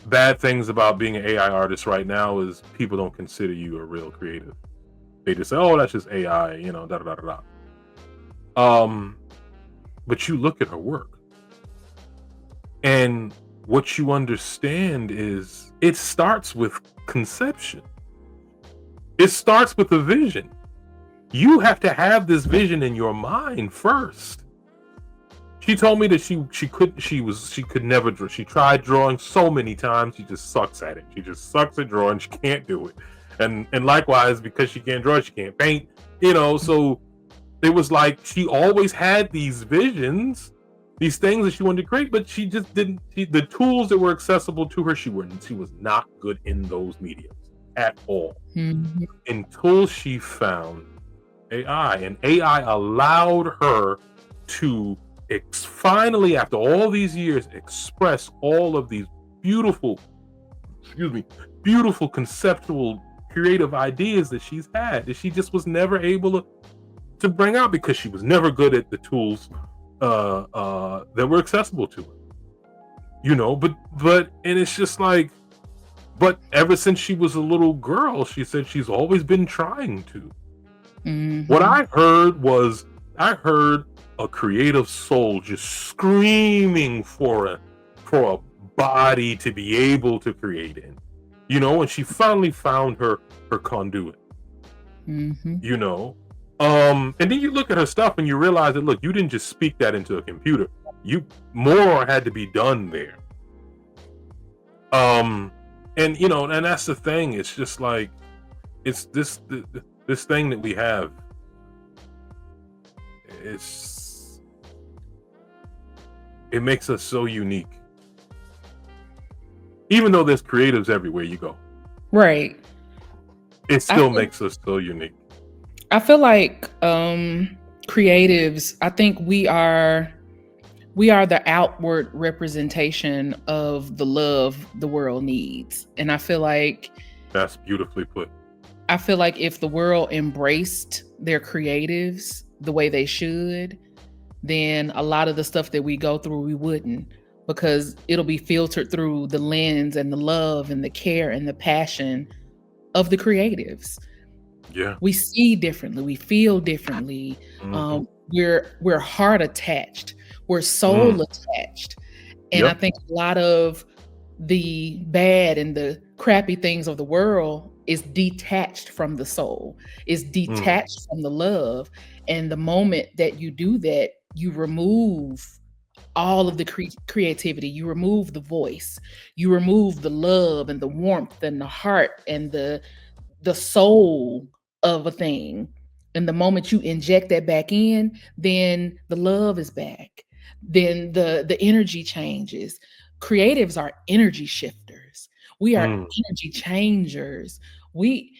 bad things about being an AI artist right now is people don't consider you a real creative. They just say, oh, that's just AI, da da da da. But you look at her work, and what you understand is it starts with conception. It starts with a vision. You have to have this vision in your mind first. She told me that she could never draw. She tried drawing so many times. She just sucks at it. She just sucks at drawing. She can't do it. And likewise, because she can't draw, she can't paint. So it was like she always had these visions, these things that she wanted to create, but she just didn't. The tools that were accessible to her, she was not good in those mediums at all. Mm-hmm. Until she found AI, and AI allowed her to finally, after all these years, express all of these beautiful conceptual creative ideas that she's had, that she just was never able to bring out because she was never good at the tools that were accessible to her. But and it's just like, but ever since she was a little girl, she said she's always been trying to. Mm-hmm. What I heard a creative soul just screaming for a body to be able to create in, and she finally found her conduit. Mm-hmm. And then you look at her stuff and you realize that, look, you didn't just speak that into a computer. More had to be done there. And that's the thing. It's just like, it's this thing that we have. It makes us so unique. Even though there's creatives everywhere you go. Right. It still makes us so unique. I feel like creatives, I think we are the outward representation of the love the world needs. And I feel like that's beautifully put. I feel like if the world embraced their creatives the way they should, then a lot of the stuff that we go through, we wouldn't, because it'll be filtered through the lens and the love and the care and the passion of the creatives. Yeah. We see differently, we feel differently. Mm-hmm. We're heart attached, we're soul attached. And I think a lot of the bad and the crappy things of the world is detached from the soul, is detached from the love. And the moment that you do that, you remove all of the creativity, you remove the voice, you remove the love and the warmth and the heart and the soul of a thing. And the moment you inject that back in, then the love is back. Then the energy changes. Creatives are energy shifters. We are energy changers. We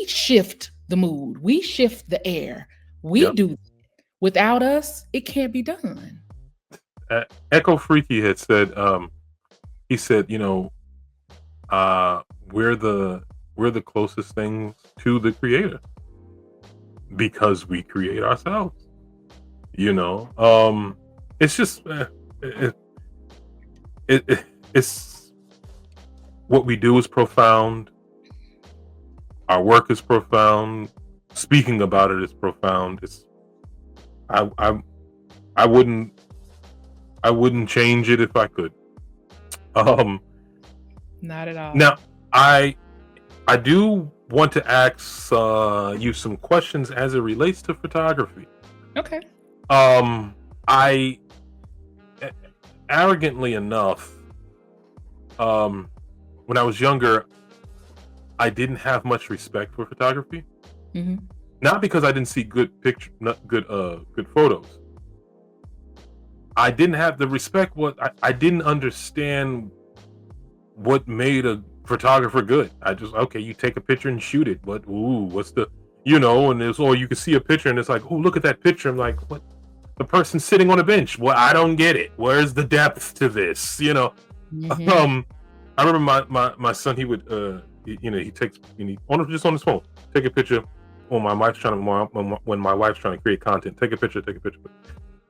shift the mood. We shift the air. We do that. Without us, it can't be done. Echo Freaky had said, he said, we're the closest things to the creator because we create ourselves. It's just it's what we do is profound. Our work is profound. Speaking about it is profound. I wouldn't change it if I could. Not at all. Now, I do want to ask you some questions as it relates to photography. Okay. I arrogantly enough, when I was younger, I didn't have much respect for photography. Mm-hmm. Not because I didn't see good photos. I didn't have the respect. I didn't understand what made a photographer good. I just, okay, you take a picture and shoot it. But what's the, and there's, or you can see a picture and it's like, oh, look at that picture. I'm like, what? The person sitting on a bench. Well, I don't get it. Where's the depth to this? Mm-hmm. I remember my son. He would, he takes, just on his phone, take a picture. When my wife's trying to create content, take a picture.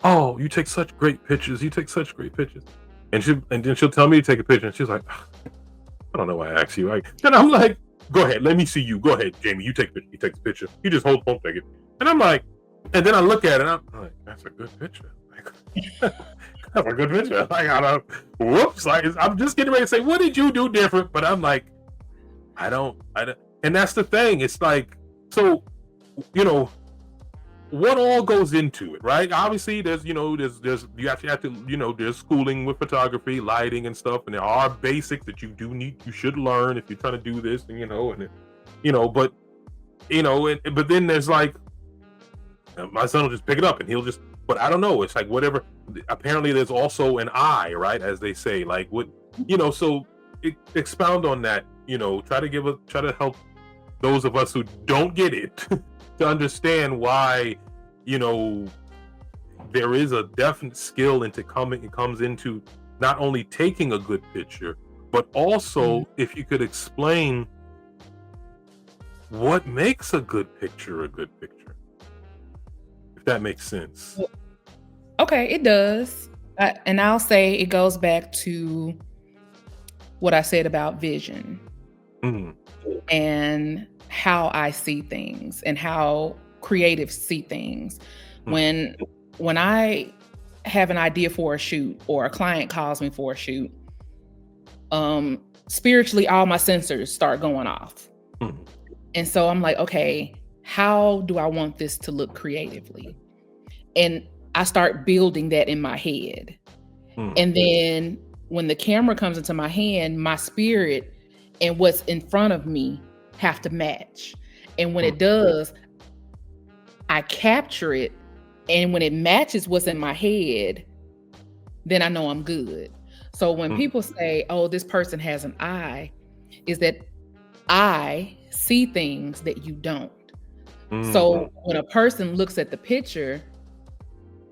Oh, you take such great pictures. And then she'll tell me to take a picture, and she's like, I don't know why I asked you. And I'm like, go ahead, let me see you. Go ahead, Jamie, you take a picture. He takes a picture. You just hold the phone, take it. And I'm like, and then I look at it, and I'm like, that's a good picture. That's a good picture. I gotta, whoops. I'm just getting ready to say, what did you do different? But I'm like, I don't, and that's the thing. It's like, so, you know, what all goes into it, right? Obviously, there's you actually have to, there's schooling with photography, lighting, and stuff, and there are basics that you should learn if you're trying to do this, and but but then there's like, my son will just pick it up and he'll just, but I don't know. It's like whatever. Apparently, there's also an eye, right, as they say, like what, So expound on that. Try to help those of us who don't get it to understand why, there is a definite skill it comes into not only taking a good picture, but also if you could explain what makes a good picture, if that makes sense. Okay, it does. And I'll say it goes back to what I said about vision and how I see things and how creatives see things. When I have an idea for a shoot or a client calls me for a shoot, spiritually, all my sensors start going off. And so I'm like, okay, how do I want this to look creatively? And I start building that in my head. And then when the camera comes into my hand, my spirit and what's in front of me have to match. And when it does, I capture it. And when it matches what's in my head, then I know I'm good. So when people say, oh, this person has an eye, is that I see things that you don't. So when a person looks at the picture,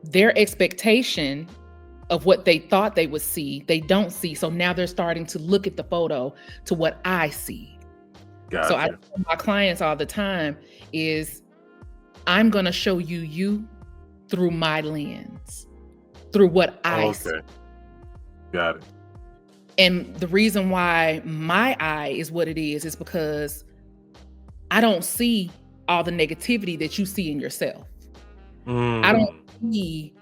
their expectation of what they thought they would see, they don't see. So now they're starting to look at the photo to what I see. Gotcha. So I tell my clients all the time is, I'm going to show you through my lens, through what I see. Got it. And the reason why my eye is what it is because I don't see all the negativity that you see in yourself. I don't see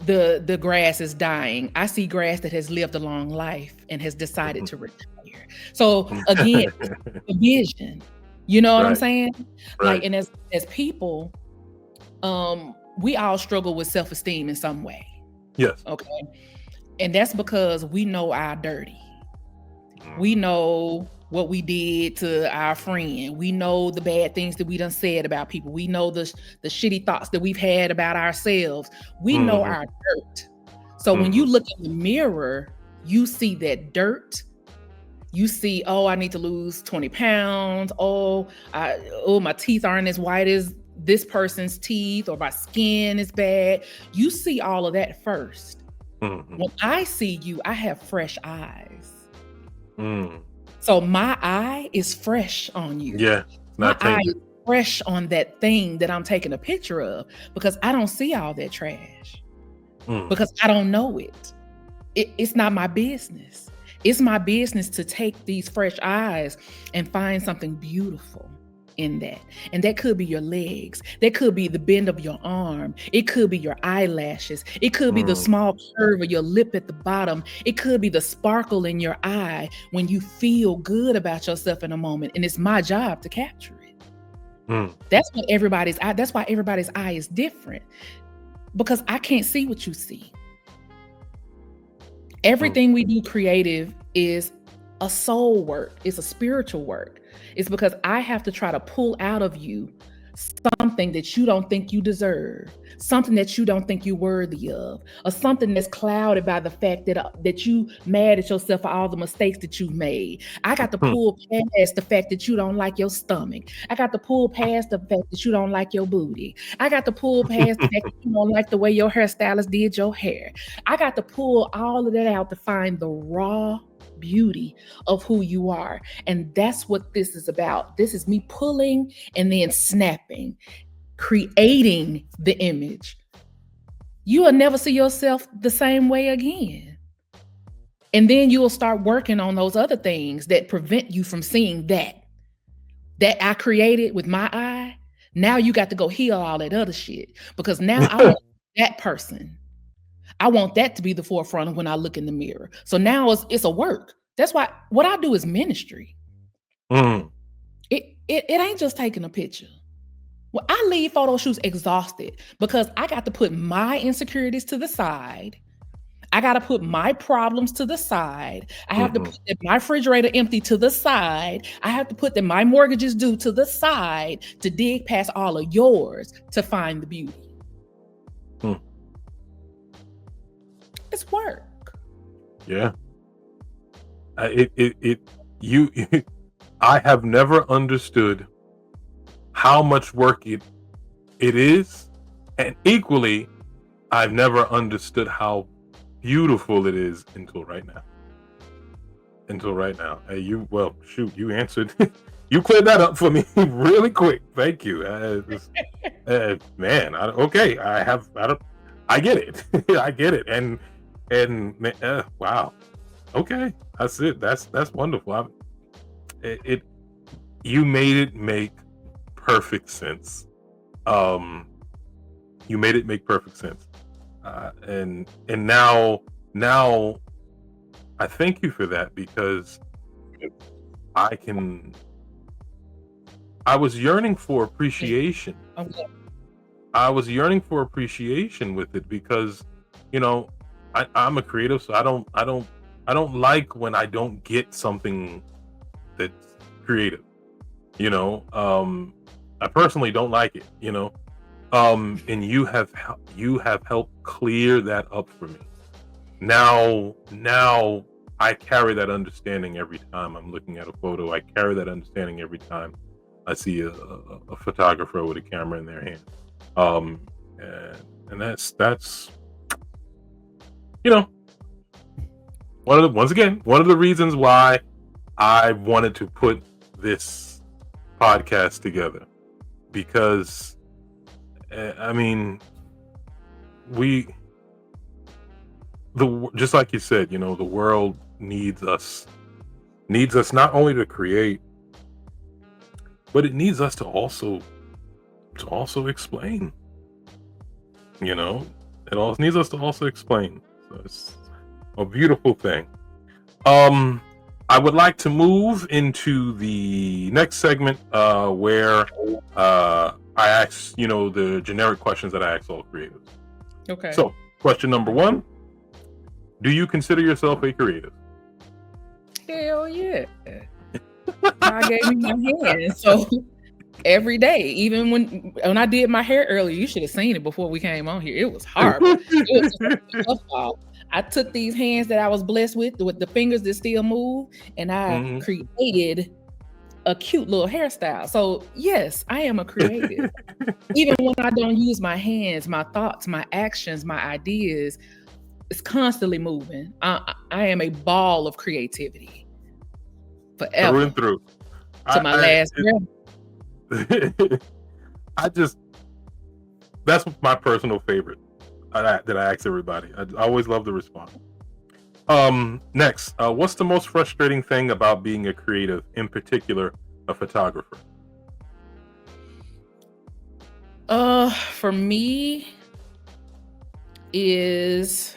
the grass is dying. I see grass that has lived a long life and has decided to retire. So again, the vision, you know what I'm saying? Right. Like, and as people, we all struggle with self-esteem in some way. Yes. Okay. And that's because we know our dirty. We know what we did to our friend. We know the bad things that we done said about people. We know the shitty thoughts that we've had about ourselves. We know our dirt. So when you look in the mirror, you see that dirt. You see, oh, I need to lose 20 pounds. Oh, my teeth aren't as white as this person's teeth, or my skin is bad. You see all of that first. When I see you, I have fresh eyes. So my eye is fresh on you. Yeah. My eye is fresh on that thing that I'm taking a picture of, because I don't see all that trash. Because I don't know it. It's not my business. It's my business to take these fresh eyes and find something beautiful in that. And that could be your legs. That could be the bend of your arm. It could be your eyelashes. It could be the small curve of your lip at the bottom. It could be the sparkle in your eye when you feel good about yourself in a moment. And it's my job to capture it. That's why everybody's eye is different, because I can't see what you see. Everything we do creative is a soul work. It's a spiritual work. It's because I have to try to pull out of you something that you don't think you deserve, something that you don't think you're worthy of, or something that's clouded by the fact that you mad at yourself for all the mistakes that you've made. I got to pull past the fact that you don't like your stomach. I got to pull past the fact that you don't like your booty. I got to pull past the fact that you don't like the way your hairstylist did your hair. I got to pull all of that out to find the raw beauty of who you are. And that's what this is about. This is me pulling and then snapping, creating the image. You will never see yourself the same way again. And then you will start working on those other things that prevent you from seeing that I created with my eye. Now you got to go heal all that other shit, because now I want that person. I want that to be the forefront of when I look in the mirror. So now it's a work. That's why what I do is ministry. Mm. It ain't just taking a picture. Well, I leave photo shoots exhausted because I got to put my insecurities to the side. I got to put my problems to the side. I have to put my refrigerator empty to the side. I have to put that my mortgage is due to the side to dig past all of yours to find the beauty. It's work. Yeah. I have never understood how much work it is, and equally, I've never understood how beautiful it is until right now. Hey, you answered. You cleared that up for me really quick. Thank you. Man, I get it. I get it. And wow. Okay, that's it. That's wonderful. You made it make perfect sense. You made it make perfect sense. And now I thank you for that, because I was yearning for appreciation. Okay. I was yearning for appreciation with it, because I'm a creative, so I don't like when I don't get something that's creative. I personally don't like it. And you have helped clear that up for me. Now I carry that understanding every time I'm looking at a photo. I carry that understanding every time I see a photographer with a camera in their hand. And that's one of the reasons why I wanted to put this podcast together, because just like you said, the world needs us not only to create, but it needs us to also explain. It also needs us to also explain. So it's a beautiful thing. I would like to move into the next segment, where I ask, the generic questions that I ask all creatives. Okay. So, question number 1: do you consider yourself a creative? Hell yeah. God gave me my hand, so every day, even when I did my hair earlier, you should have seen it before we came on here. It was horrible. It was I took these hands that I was blessed with the fingers that still move, and I created a cute little hairstyle. So yes, I am a creative. Even when I don't use my hands, my thoughts, my actions, my ideas, it's constantly moving. I am a ball of creativity. Forever. Through and through. To my last breath. That's my personal favorite that I ask everybody. I always love the response. Next, what's the most frustrating thing about being a creative, in particular a photographer? For me is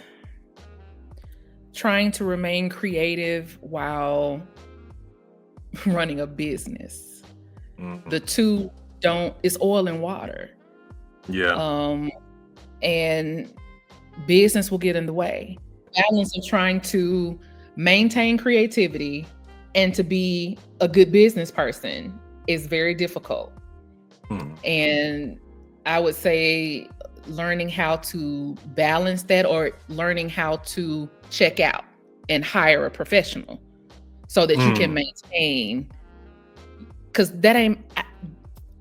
trying to remain creative while running a business. The two it's oil and water. Yeah. And business will get in the way. Balance of trying to maintain creativity and to be a good business person is very difficult. And I would say learning how to balance that, or learning how to check out and hire a professional so that you can maintain, because that ain't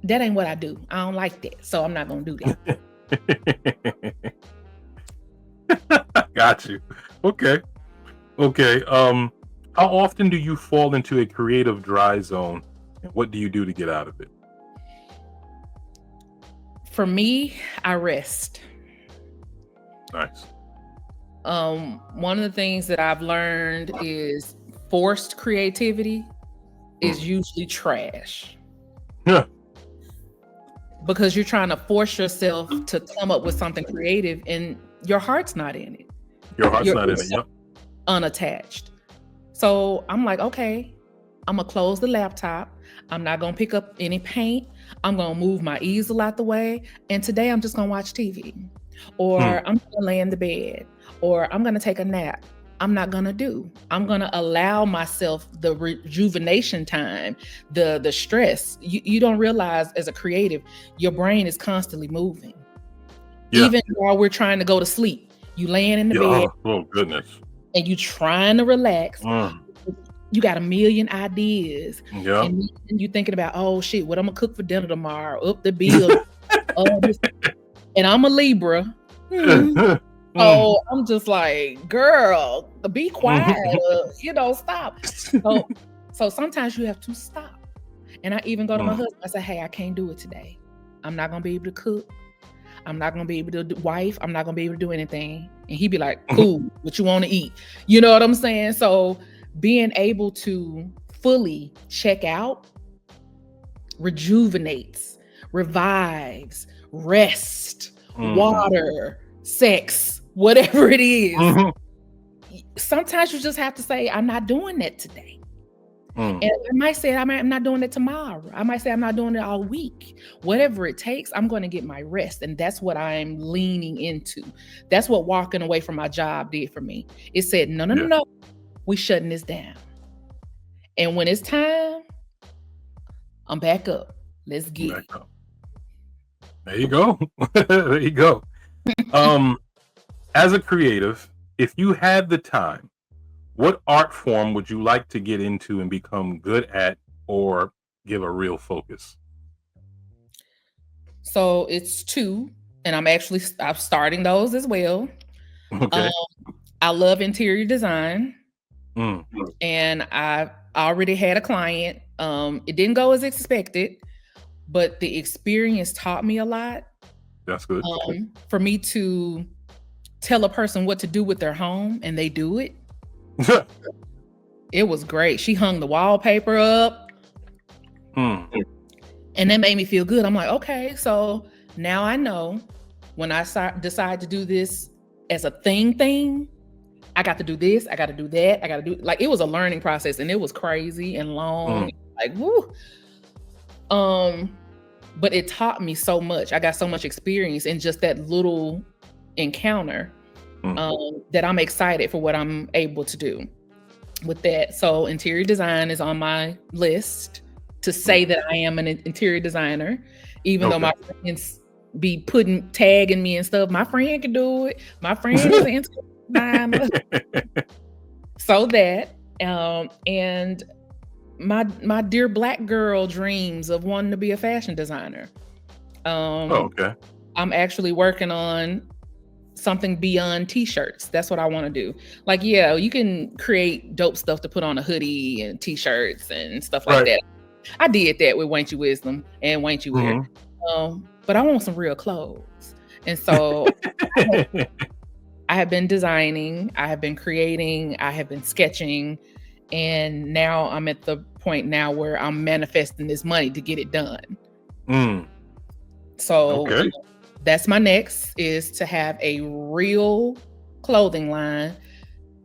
what I do. I don't like that, so I'm not gonna do that. Got you. Okay. How often do you fall into a creative dry zone, and what do you do to get out of it? For me, I rest. Nice. One of the things that I've learned is forced creativity is usually trash. Yeah. Because you're trying to force yourself to come up with something creative, and your heart's not in it. Your heart's You're not in it. Yep. unattached. So I'm like, okay, I'm gonna close the laptop. I'm not gonna pick up any paint. I'm gonna move my easel out the way. And today I'm just gonna watch TV. Or I'm gonna lay in the bed. Or I'm gonna take a nap. I'm not gonna do. I'm gonna allow myself the rejuvenation time, the stress. You don't realize as a creative, your brain is constantly moving. Yeah. Even while we're trying to go to sleep, you laying in the bed Oh goodness. and you trying to relax. Mm. You got a million ideas. Yeah. And you thinking about, oh shit, what I'm gonna cook for dinner tomorrow, up the bill. And I'm a Libra. So I'm just like, girl, be quiet, stop. So sometimes you have to stop. And I even go to my husband, I say, hey, I can't do it today. I'm not gonna be able to cook. I'm not gonna be able to do wife. I'm not gonna be able to do anything. And he'd be like, cool, what you want to eat? You know what I'm saying? So being able to fully check out rejuvenates, revives, rest, water, sex, whatever it is. Sometimes you just have to say, I'm not doing that today. And I might say, I'm not doing it tomorrow. I might say, I'm not doing it all week. Whatever it takes, I'm going to get my rest. And that's what I'm leaning into. That's what walking away from my job did for me. It said, no, we shutting this down. And when it's time, I'm back up. Let's get it. There you go. There you go. As a creative, if you had the time, what art form would you like to get into and become good at or give a real focus? So it's two, and I'm starting those as well. Okay. I love interior design. And I already had a client. It didn't go as expected, but the experience taught me a lot. That's good. For me to tell a person what to do with their home and they do it. It was great. She hung the wallpaper up. And that made me feel good. I'm like, okay, so now I know when I decide to do this as a thing, I got to do this, I got to do that, I got to do, like, it was a learning process and it was crazy and long, like, woo. But it taught me so much. I got so much experience in just that little encounter that I'm excited for what I'm able to do with that. So interior design is on my list to say that I am an interior designer, even though my friends be tagging me and stuff. My friend can do it. My friend is an interior designer. So that, and my dear Black girl dreams of wanting to be a fashion designer. I'm actually working on something beyond t-shirts. That's what I want to do. Like, yeah, you can create dope stuff to put on a hoodie and t-shirts and stuff like that. I did that with Wain't You Wisdom and Wain't You Weird. But I want some real clothes. And so I have been designing, I have been creating, I have been sketching, and now I'm at the point now where I'm manifesting this money to get it done. So that's my next, is to have a real clothing line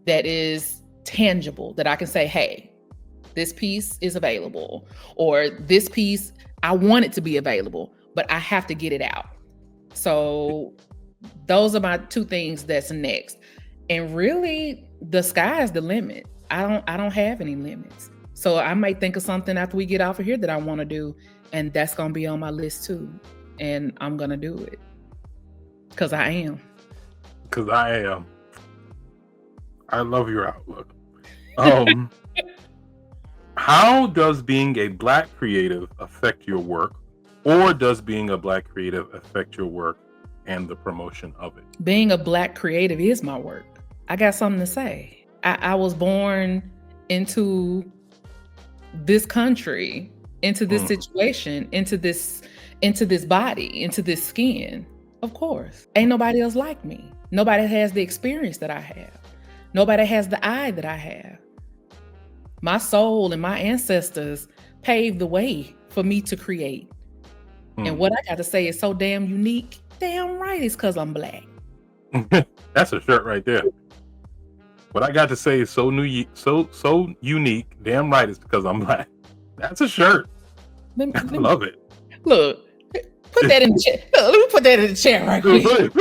that is tangible, that I can say, hey, this piece is available, or this piece, I want it to be available, but I have to get it out. So those are my two things that's next. And really, the sky is the limit. I don't have any limits. So I might think of something after we get off of here that I want to do, and that's going to be on my list too. And I'm going to do it. Because I am. I love your outlook. How does being a Black creative affect your work, or does being a Black creative affect your work and the promotion of it? Being a Black creative is my work. I got something to say. I was born into this country, into this situation, into this body, into this skin. Of course. Ain't nobody else like me. Nobody has the experience that I have. Nobody has the eye that I have. My soul and my ancestors paved the way for me to create. And what I got to say is so damn unique. Damn right, it's because I'm Black. That's a shirt right there. What I got to say is so unique. Damn right, it's because I'm black. That's a shirt. I love it. Look, put that in the chair. Let me put that in the chair right quick.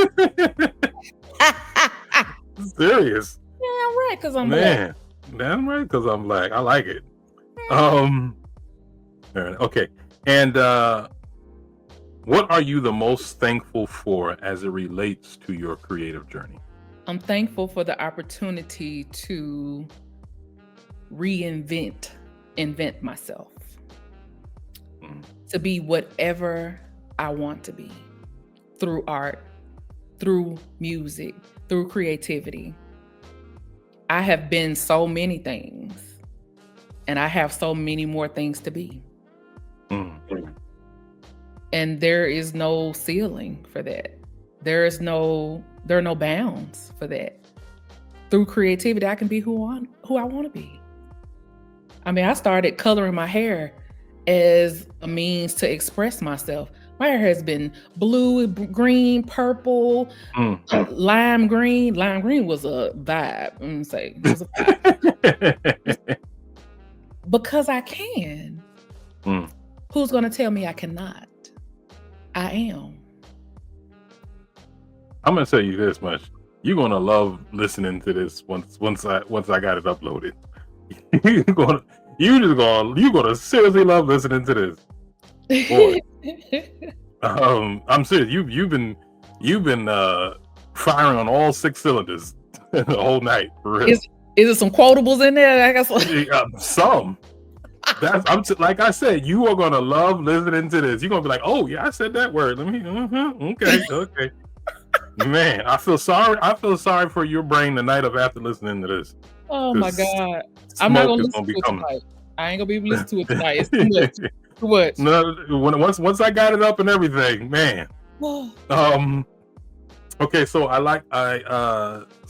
Serious. Yeah, right, because I'm black. Damn right, because I'm black. I like it. Okay. And what are you the most thankful for as it relates to your creative journey? I'm thankful for the opportunity to invent myself, to be whatever I want to be through art, through music, through creativity. I have been so many things, and I have so many more things to be. And there is no ceiling for that. There are no bounds for that. Through creativity, I can be who I want to be. I mean, I started coloring my hair as a means to express myself. My hair has been blue, green, purple, lime green. Lime green was a vibe. I'm gonna say it was a vibe. Because I can. Who's gonna tell me I cannot? I am. I'm gonna tell you this much: you're gonna love listening to this once I got it uploaded. you're gonna seriously love listening to this. Boy. I'm serious. You've been firing on all 6 cylinders the whole night. For real. Is it some quotables in there? I guess some. Like I said, you are gonna love listening to this. You're gonna be like, "Oh yeah, I said that word. Let me." Okay. Man, I feel sorry for your brain the night of after listening to this. Oh my God, I'm not gonna listen to it tonight. I ain't gonna be able to listen to it tonight. It's too much. Too much. No, once I got it up and everything, man. Okay, so so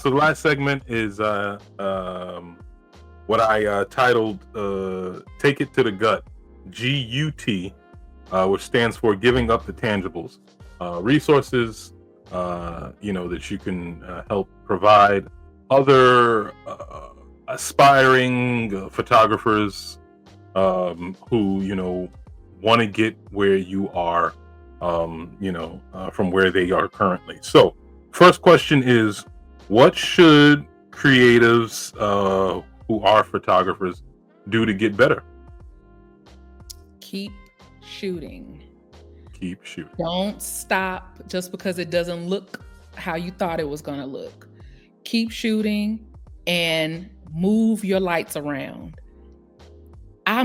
the last segment is what I titled "Take It to the Gut," GUT, which stands for Giving Up the Tangibles, resources that you can help provide other aspiring photographers who want to get where you are, from where they are currently. So, first question is, what should creatives who are photographers do to get better? Keep shooting. Keep shooting. Don't stop just because it doesn't look how you thought it was going to look. Keep shooting and move your lights around. I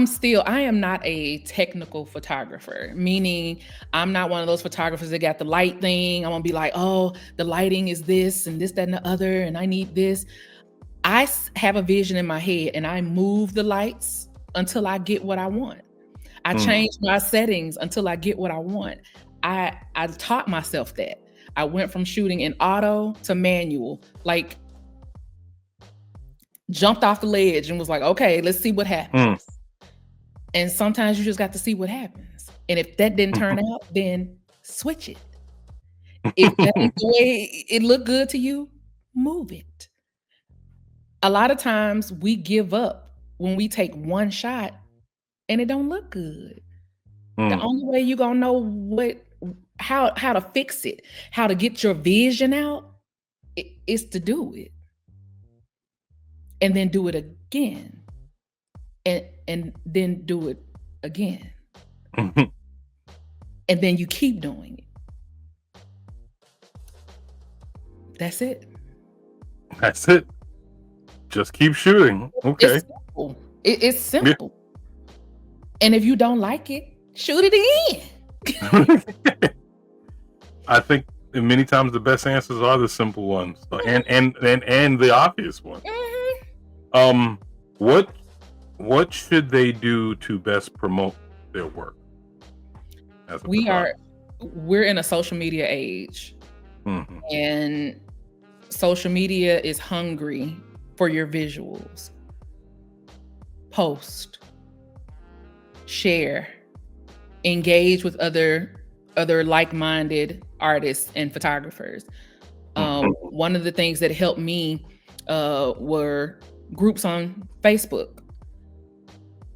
am not a technical photographer, meaning I'm not one of those photographers that got the light thing. I'm gonna be like, oh, the lighting is this and this, that, and the other, and I need this. I have a vision in my head and I move the lights until I get what I want. I change my settings until I get what I want. I taught myself that. I went from shooting in auto to manual, like jumped off the ledge and was like, okay, let's see what happens. And sometimes you just got to see what happens. And if that didn't turn out, then switch it. If that ain't the way it looked good to you, move it. A lot of times we give up when we take one shot and it don't look good. The only way you're gonna know how to fix it, how to get your vision out, is to do it. And then do it again. And then do it again. And then you keep doing it. That's it. That's it. Just keep shooting. Okay. It's simple. Yeah. And if you don't like it, shoot it again. I think many times the best answers are the simple ones, and the obvious ones. What should they do to best promote their work? We're in a social media age, and social media is hungry for your visuals. Post, share, engage with other like-minded artists and photographers. One of the things that helped me were groups on Facebook.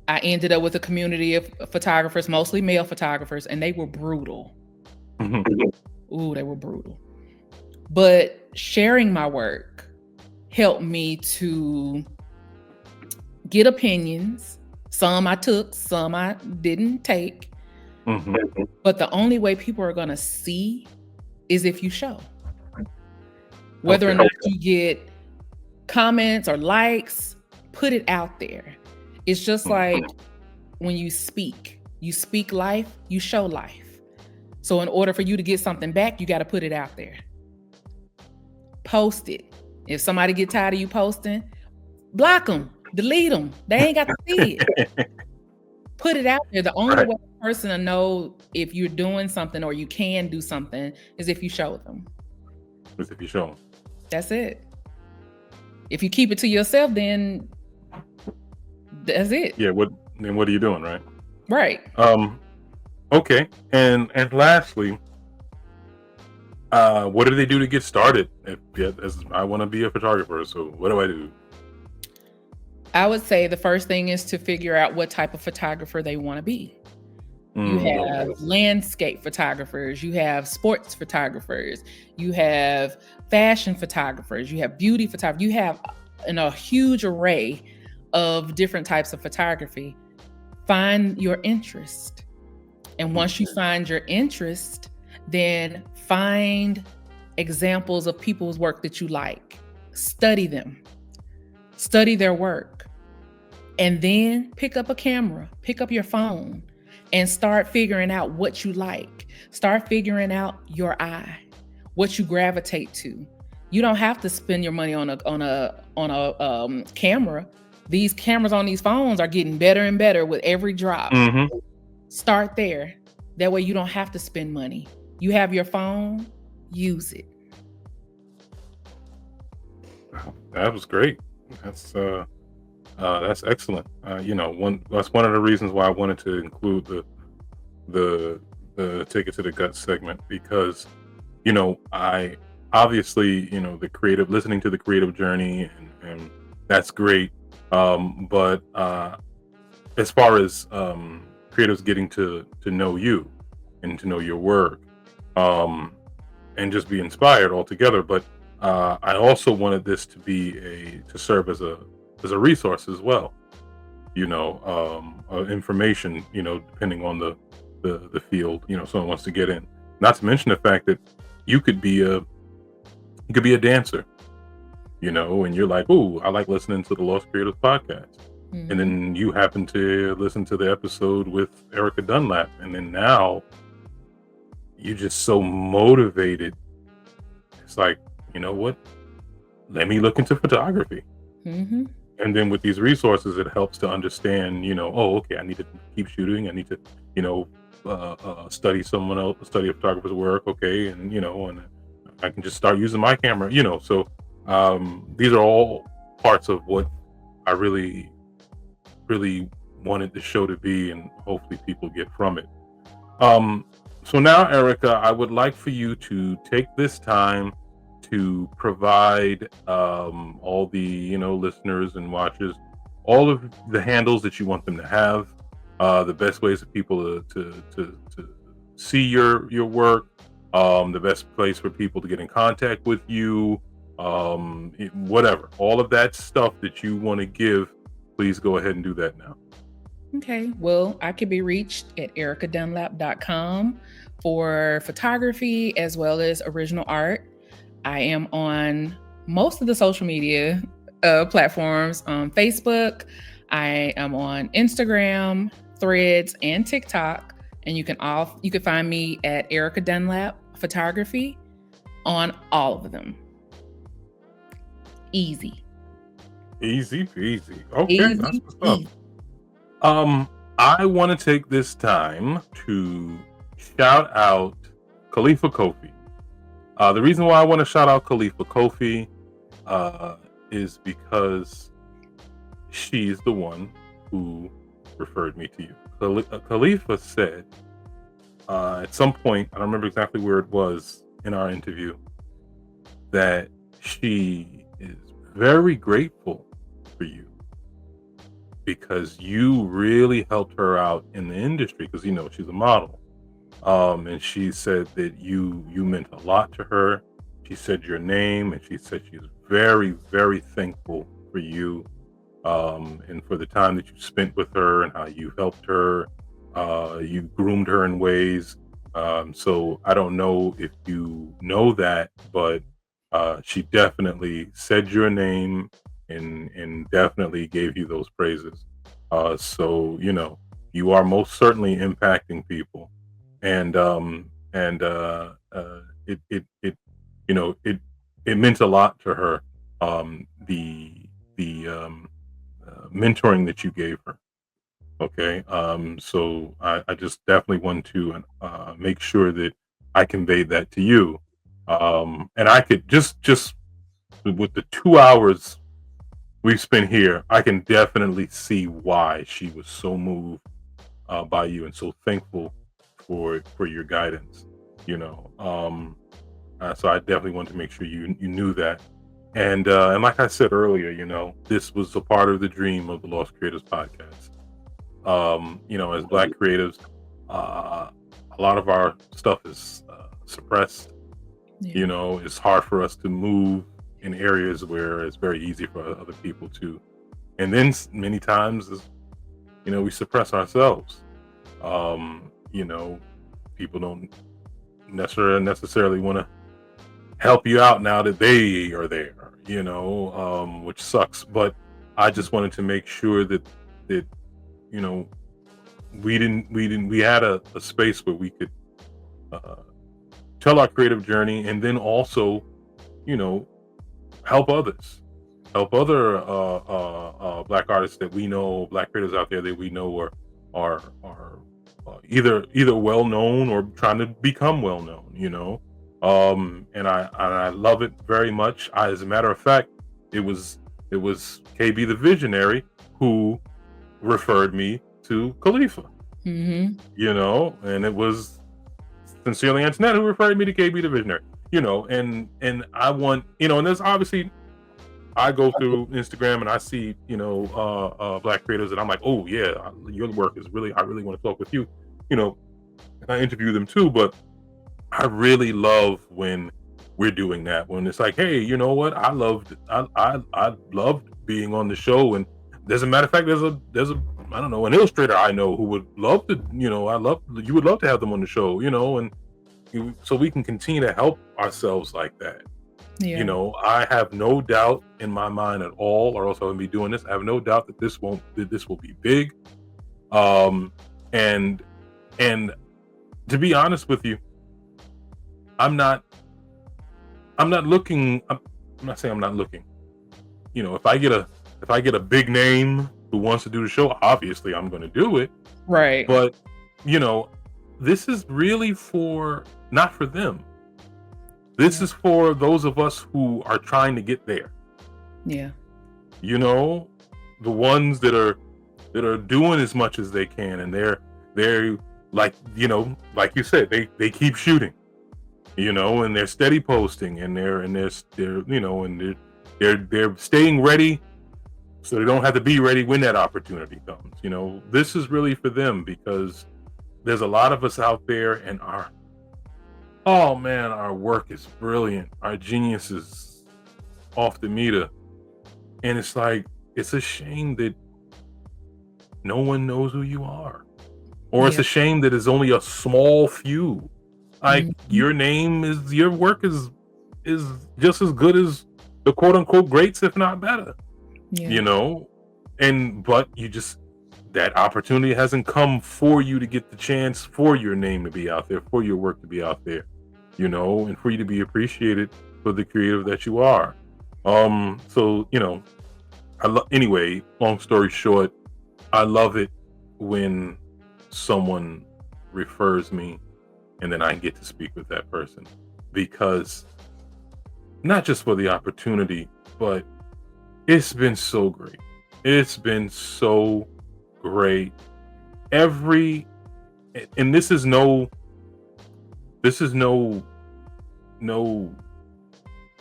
I ended up with a community of photographers, mostly male photographers, and they were brutal. Ooh, they were brutal. But sharing my work helped me to get opinions. Some I took, some I didn't take. But the only way people are going to see is if you show. Whether or not you get comments or likes, put it out there. It's just like when you speak life, you show life. So in order for you to get something back, you got to put it out there. Post it. If somebody get tired of you posting, block them, delete them. They ain't got to see it. Put it out there. The only way a person to know if you're doing something or you can do something is if you show them. Is if you show them. That's it. If you keep it to yourself, then that's it. Yeah. What are you doing, right? Right. Okay. And lastly, what do they do to get started? As I want to be a photographer, so what do I do? I would say the first thing is to figure out what type of photographer they want to be. You have landscape photographers, you have sports photographers, you have fashion photographers, you have beauty photographers, you have a huge array of different types of photography. Find your interest. And once you find your interest, then find examples of people's work that you like. Study them. Study their work. And then pick up a camera, pick up your phone, and start figuring out what you like. Start figuring out your eye, what you gravitate to. You don't have to spend your money on a camera. These cameras on these phones are getting better and better with every drop. Start there. That way you don't have to spend money. You have your phone, use it. That was great. That's excellent. That's one of the reasons why I wanted to include the Take It to the Gut segment, because I obviously the creative, listening to the creative journey, and that's great. But as far as creatives getting to know you and to know your work, and just be inspired altogether, but I also wanted this to serve as a resource as well, information, depending on the field, someone wants to get in. Not to mention the fact that you could be a dancer, and you're like, "Ooh, I like listening to the L.O.S.T Creatives podcast." And then you happen to listen to the episode with Erica Dunlap, and then now you're just so motivated. It's like, you know what? Let me look into photography. And then with these resources, it helps to understand, okay, I need to keep shooting. I need to, study study a photographer's work. Okay. And, and I can just start using my camera, so these are all parts of what I really, really wanted the show to be, and hopefully people get from it. So now, Erica, I would like for you to take this time to provide all the listeners and watchers all of the handles that you want them to have, the best ways for people to see your work, the best place for people to get in contact with you, whatever, all of that stuff that you want to give. Please go ahead and do that now. Okay, well, I can be reached at ericadunlap.com for photography as well as original art. I am on most of the social media platforms, on Facebook. I am on Instagram, Threads, and TikTok. And you can find me at Erica Dunlap Photography on all of them. Easy peasy. Okay, that's what's up. I want to take this time to shout out Khalifa Kofi. The reason why I want to shout out Khalifa Kofi is because she's the one who referred me to you. Khalifa said at some point, I don't remember exactly where it was in our interview, that she is very grateful for you because you really helped her out in the industry because she's a model. And she said that you meant a lot to her. She said your name, and she said she's very, very thankful for you, and for the time that you spent with her and how you helped her. You groomed her in ways. So I don't know if you know that, but she definitely said your name and definitely gave you those praises. So you are most certainly impacting people, and it it meant a lot to her, the mentoring that you gave her. Okay. So I just definitely want to make sure that I conveyed that to you. And I could just with the 2 hours we've spent here, I can definitely see why she was so moved by you and so thankful for your guidance. So I definitely want to make sure you knew that. And like I said earlier, this was a part of the dream of the Lost Creatives podcast. As Black creatives, a lot of our stuff is suppressed. Yeah. It's hard for us to move in areas where it's very easy for other people to. And then many times, we suppress ourselves. People don't necessarily want to help you out now that they are there, which sucks. But I just wanted to make sure that you know we had a space where we could uh, tell our creative journey, and then also you know help others, help other Black artists that we know, Black creatives out there that we know are either well known or trying to become well known. And I love it very much. As a matter of fact, it was KB the Visionary who referred me to Khalifa. And it was Sincerely Antoinette who referred me to KB the Visionary. And I want, and there's obviously, I go through Instagram and I see, Black creators, and I'm like, oh yeah, your work is I really want to talk with you, and I interview them too. But I really love when we're doing that, when it's like, hey, you know what, I loved being on the show. And as a matter of fact, there's a I don't know, an illustrator I know who would love to, you would love to have them on the show, and so we can continue to help ourselves like that. Yeah. I have no doubt in my mind at all, or else I wouldn't be doing this. I have no doubt that this will be big. And to be honest with you, I'm not looking. I'm not saying I'm not looking. If I get a big name who wants to do the show, obviously I'm going to do it. Right. But this is really not for them. This is for those of us who are trying to get there. Yeah. The ones that are doing as much as they can, and they're like, like you said, they keep shooting, and they're steady posting, and they're staying ready, so they don't have to be ready when that opportunity comes. This is really for them, because there's a lot of us out there, and our work is brilliant. Our genius is off the meter. And it's like, it's a shame that no one knows who you are. Or it's a shame that it's only a small few. Like, your work is just as good as the quote unquote greats, if not better. But that opportunity hasn't come for you to get the chance for your name to be out there, for your work to be out there, and for you to be appreciated for the creative that you are. Anyway, long story short, I love it when someone refers me and then I get to speak with that person, because not just for the opportunity, but it's been so great. It's been so great. And this is no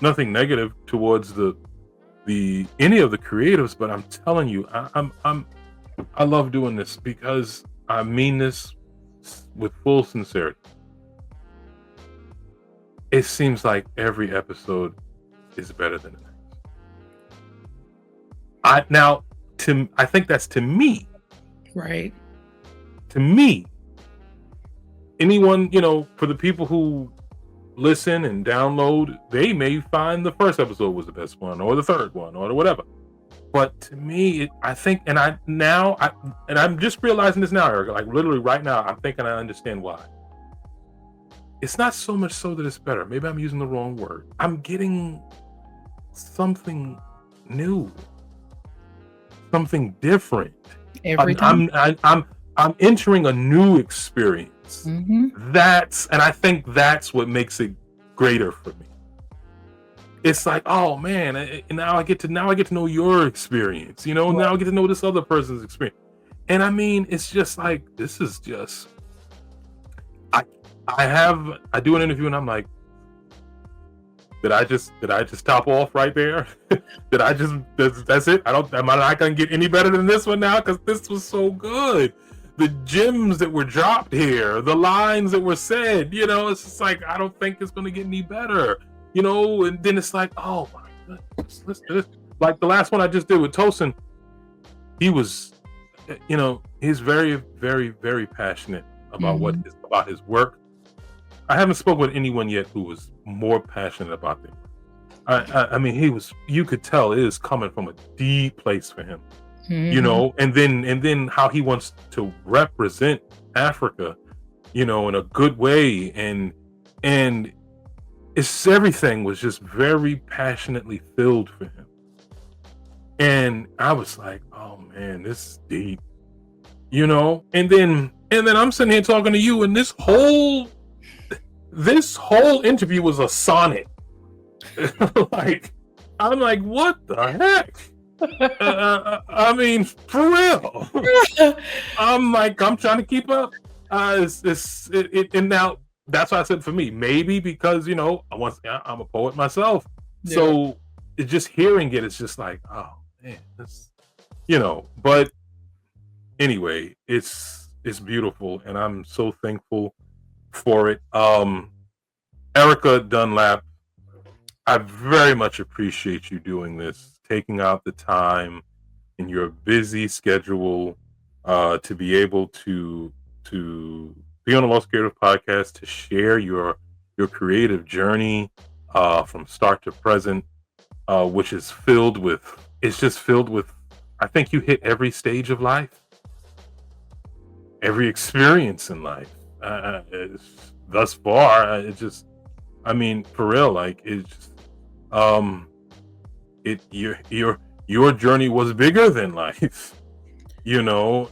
nothing negative towards the any of the creatives, but I'm telling you, I love doing this because I mean this with full sincerity. It seems like every episode is better than the next. I think that's to me. Right. To me, anyone, for the people who listen and download, they may find the first episode was the best one, or the third one, or whatever. But to me, I think, and I'm just realizing this now, Erica. Like literally right now, I'm thinking I understand why. It's not so much so that it's better. Maybe I'm using the wrong word. I'm getting something new, something different. Every time. I'm entering a new experience. Mm-hmm. And I think that's what makes it greater for me. It's like, oh man, and now I get to know your experience. Now I get to know this other person's experience. And I mean, it's just like, this is just, I do an interview and I'm like, did I just top off right there? That's it? Am I not gonna get any better than this one now? Because this was so good. The gems that were dropped here, the lines that were said, it's just like, I don't think it's gonna get any better. And then it's like, oh my goodness, listen to this. Like the last one I just did with Tosin, he was, he's very, very, very passionate about about his work. I haven't spoken with anyone yet who was more passionate about it. I mean, you could tell it is coming from a deep place for him, and then how he wants to represent Africa, in a good way. And everything was just very passionately filled for him. And I was like, oh man, this is deep, and then I'm sitting here talking to you, and this whole interview was a sonnet. Like, I'm like, what the heck? I mean, for real. I'm trying to keep up. And now that's why I said for me, maybe because I'm a poet myself, so it's just hearing it. It's just like, oh man, this, But anyway, it's beautiful, and I'm so thankful for it. Erica Dunlap, I very much appreciate you doing this, taking out the time in your busy schedule to be able to be on the L.O.S.T Creative Podcast, to share your creative journey from start to present, which is filled with, I think you hit every stage of life, every experience in life. Thus far, I mean, for real, like, it's just, your journey was bigger than life, and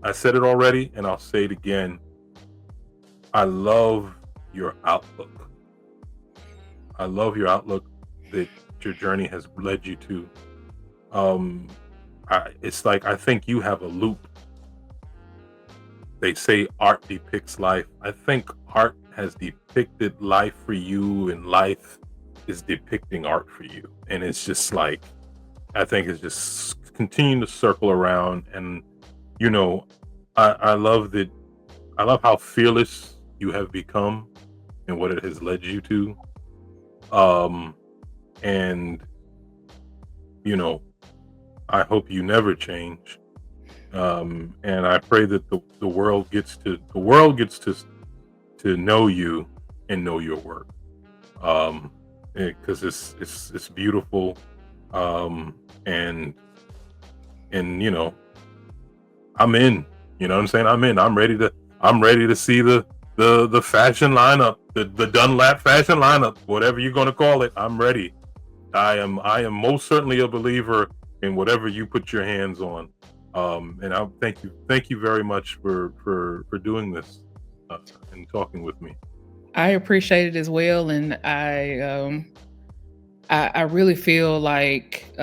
I said it already, and I'll say it again. I love your outlook. I love your outlook that your journey has led you to. It's like, I think you have a loop. They say art depicts life. I think art has depicted life for you, and life is depicting art for you. And it's just like, I think it's just continuing to circle around. And, I love that. I love how fearless you have become and what it has led you to. And, I hope you never change. And I pray that the world gets to know you and know your work, because it's beautiful, and I'm in. You know what I'm saying? I'm in. I'm ready to see the fashion lineup, the Dunlap fashion lineup, whatever you're going to call it. I'm ready. I am most certainly a believer in whatever you put your hands on. And I thank you very much for doing this and talking with me. I appreciate it as well, and I really feel like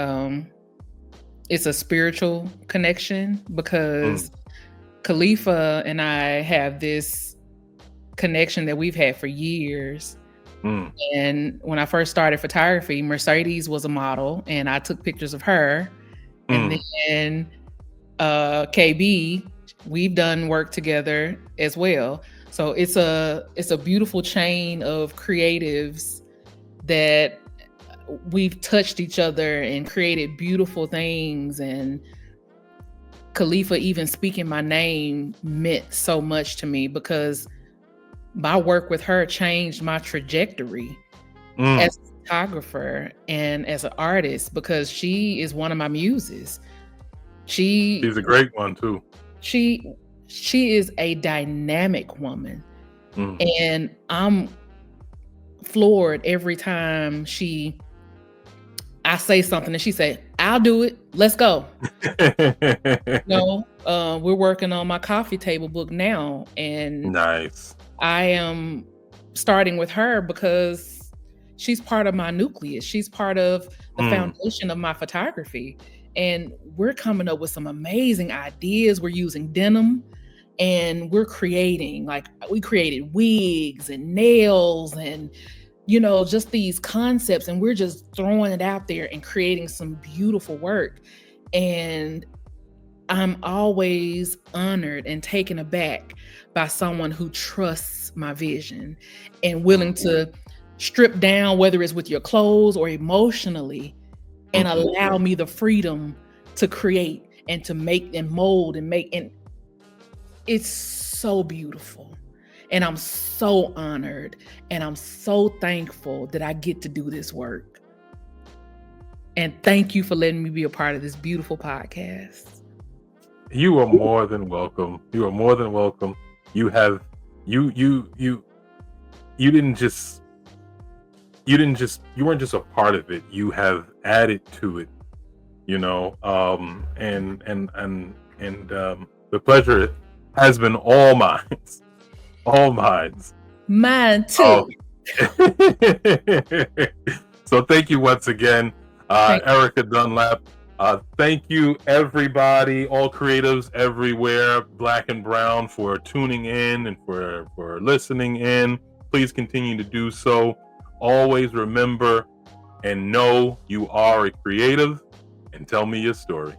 it's a spiritual connection, because Khalifa and I have this connection that we've had for years, Mm. And when I first started photography, Mercedes was a model, and I took pictures of her. And then KB, we've done work together as well. So it's a beautiful chain of creatives that we've touched each other and created beautiful things. And Khalifa even speaking my name meant so much to me, because my work with her changed my trajectory as a photographer and as an artist, because she is one of my muses. She's a great one too. She is a dynamic woman. And I'm floored every time I say something and she say, "I'll do it. Let's go." We're working on my coffee table book now, and nice. I am starting with her because she's part of my nucleus. She's part of the foundation of my photography. And we're coming up with some amazing ideas. We're using denim, and we're creating, we created wigs and nails and, just these concepts. And we're just throwing it out there and creating some beautiful work. And I'm always honored and taken aback by someone who trusts my vision and willing to strip down, whether it's with your clothes or emotionally, and allow me the freedom to create and to make and mold and make. And it's so beautiful. And I'm so honored and I'm so thankful that I get to do this work. And thank you for letting me be a part of this beautiful podcast. You are more than welcome. You are more than welcome. You have you weren't just a part of it. You have added to it, and the pleasure has been all mine. All mine. Mine too. So thank you once again, Erica Dunlap. Thank you, everybody, all creatives everywhere, Black and Brown, for tuning in and for listening in. Please continue to do so. Always remember and know you are a creative, and tell me your story.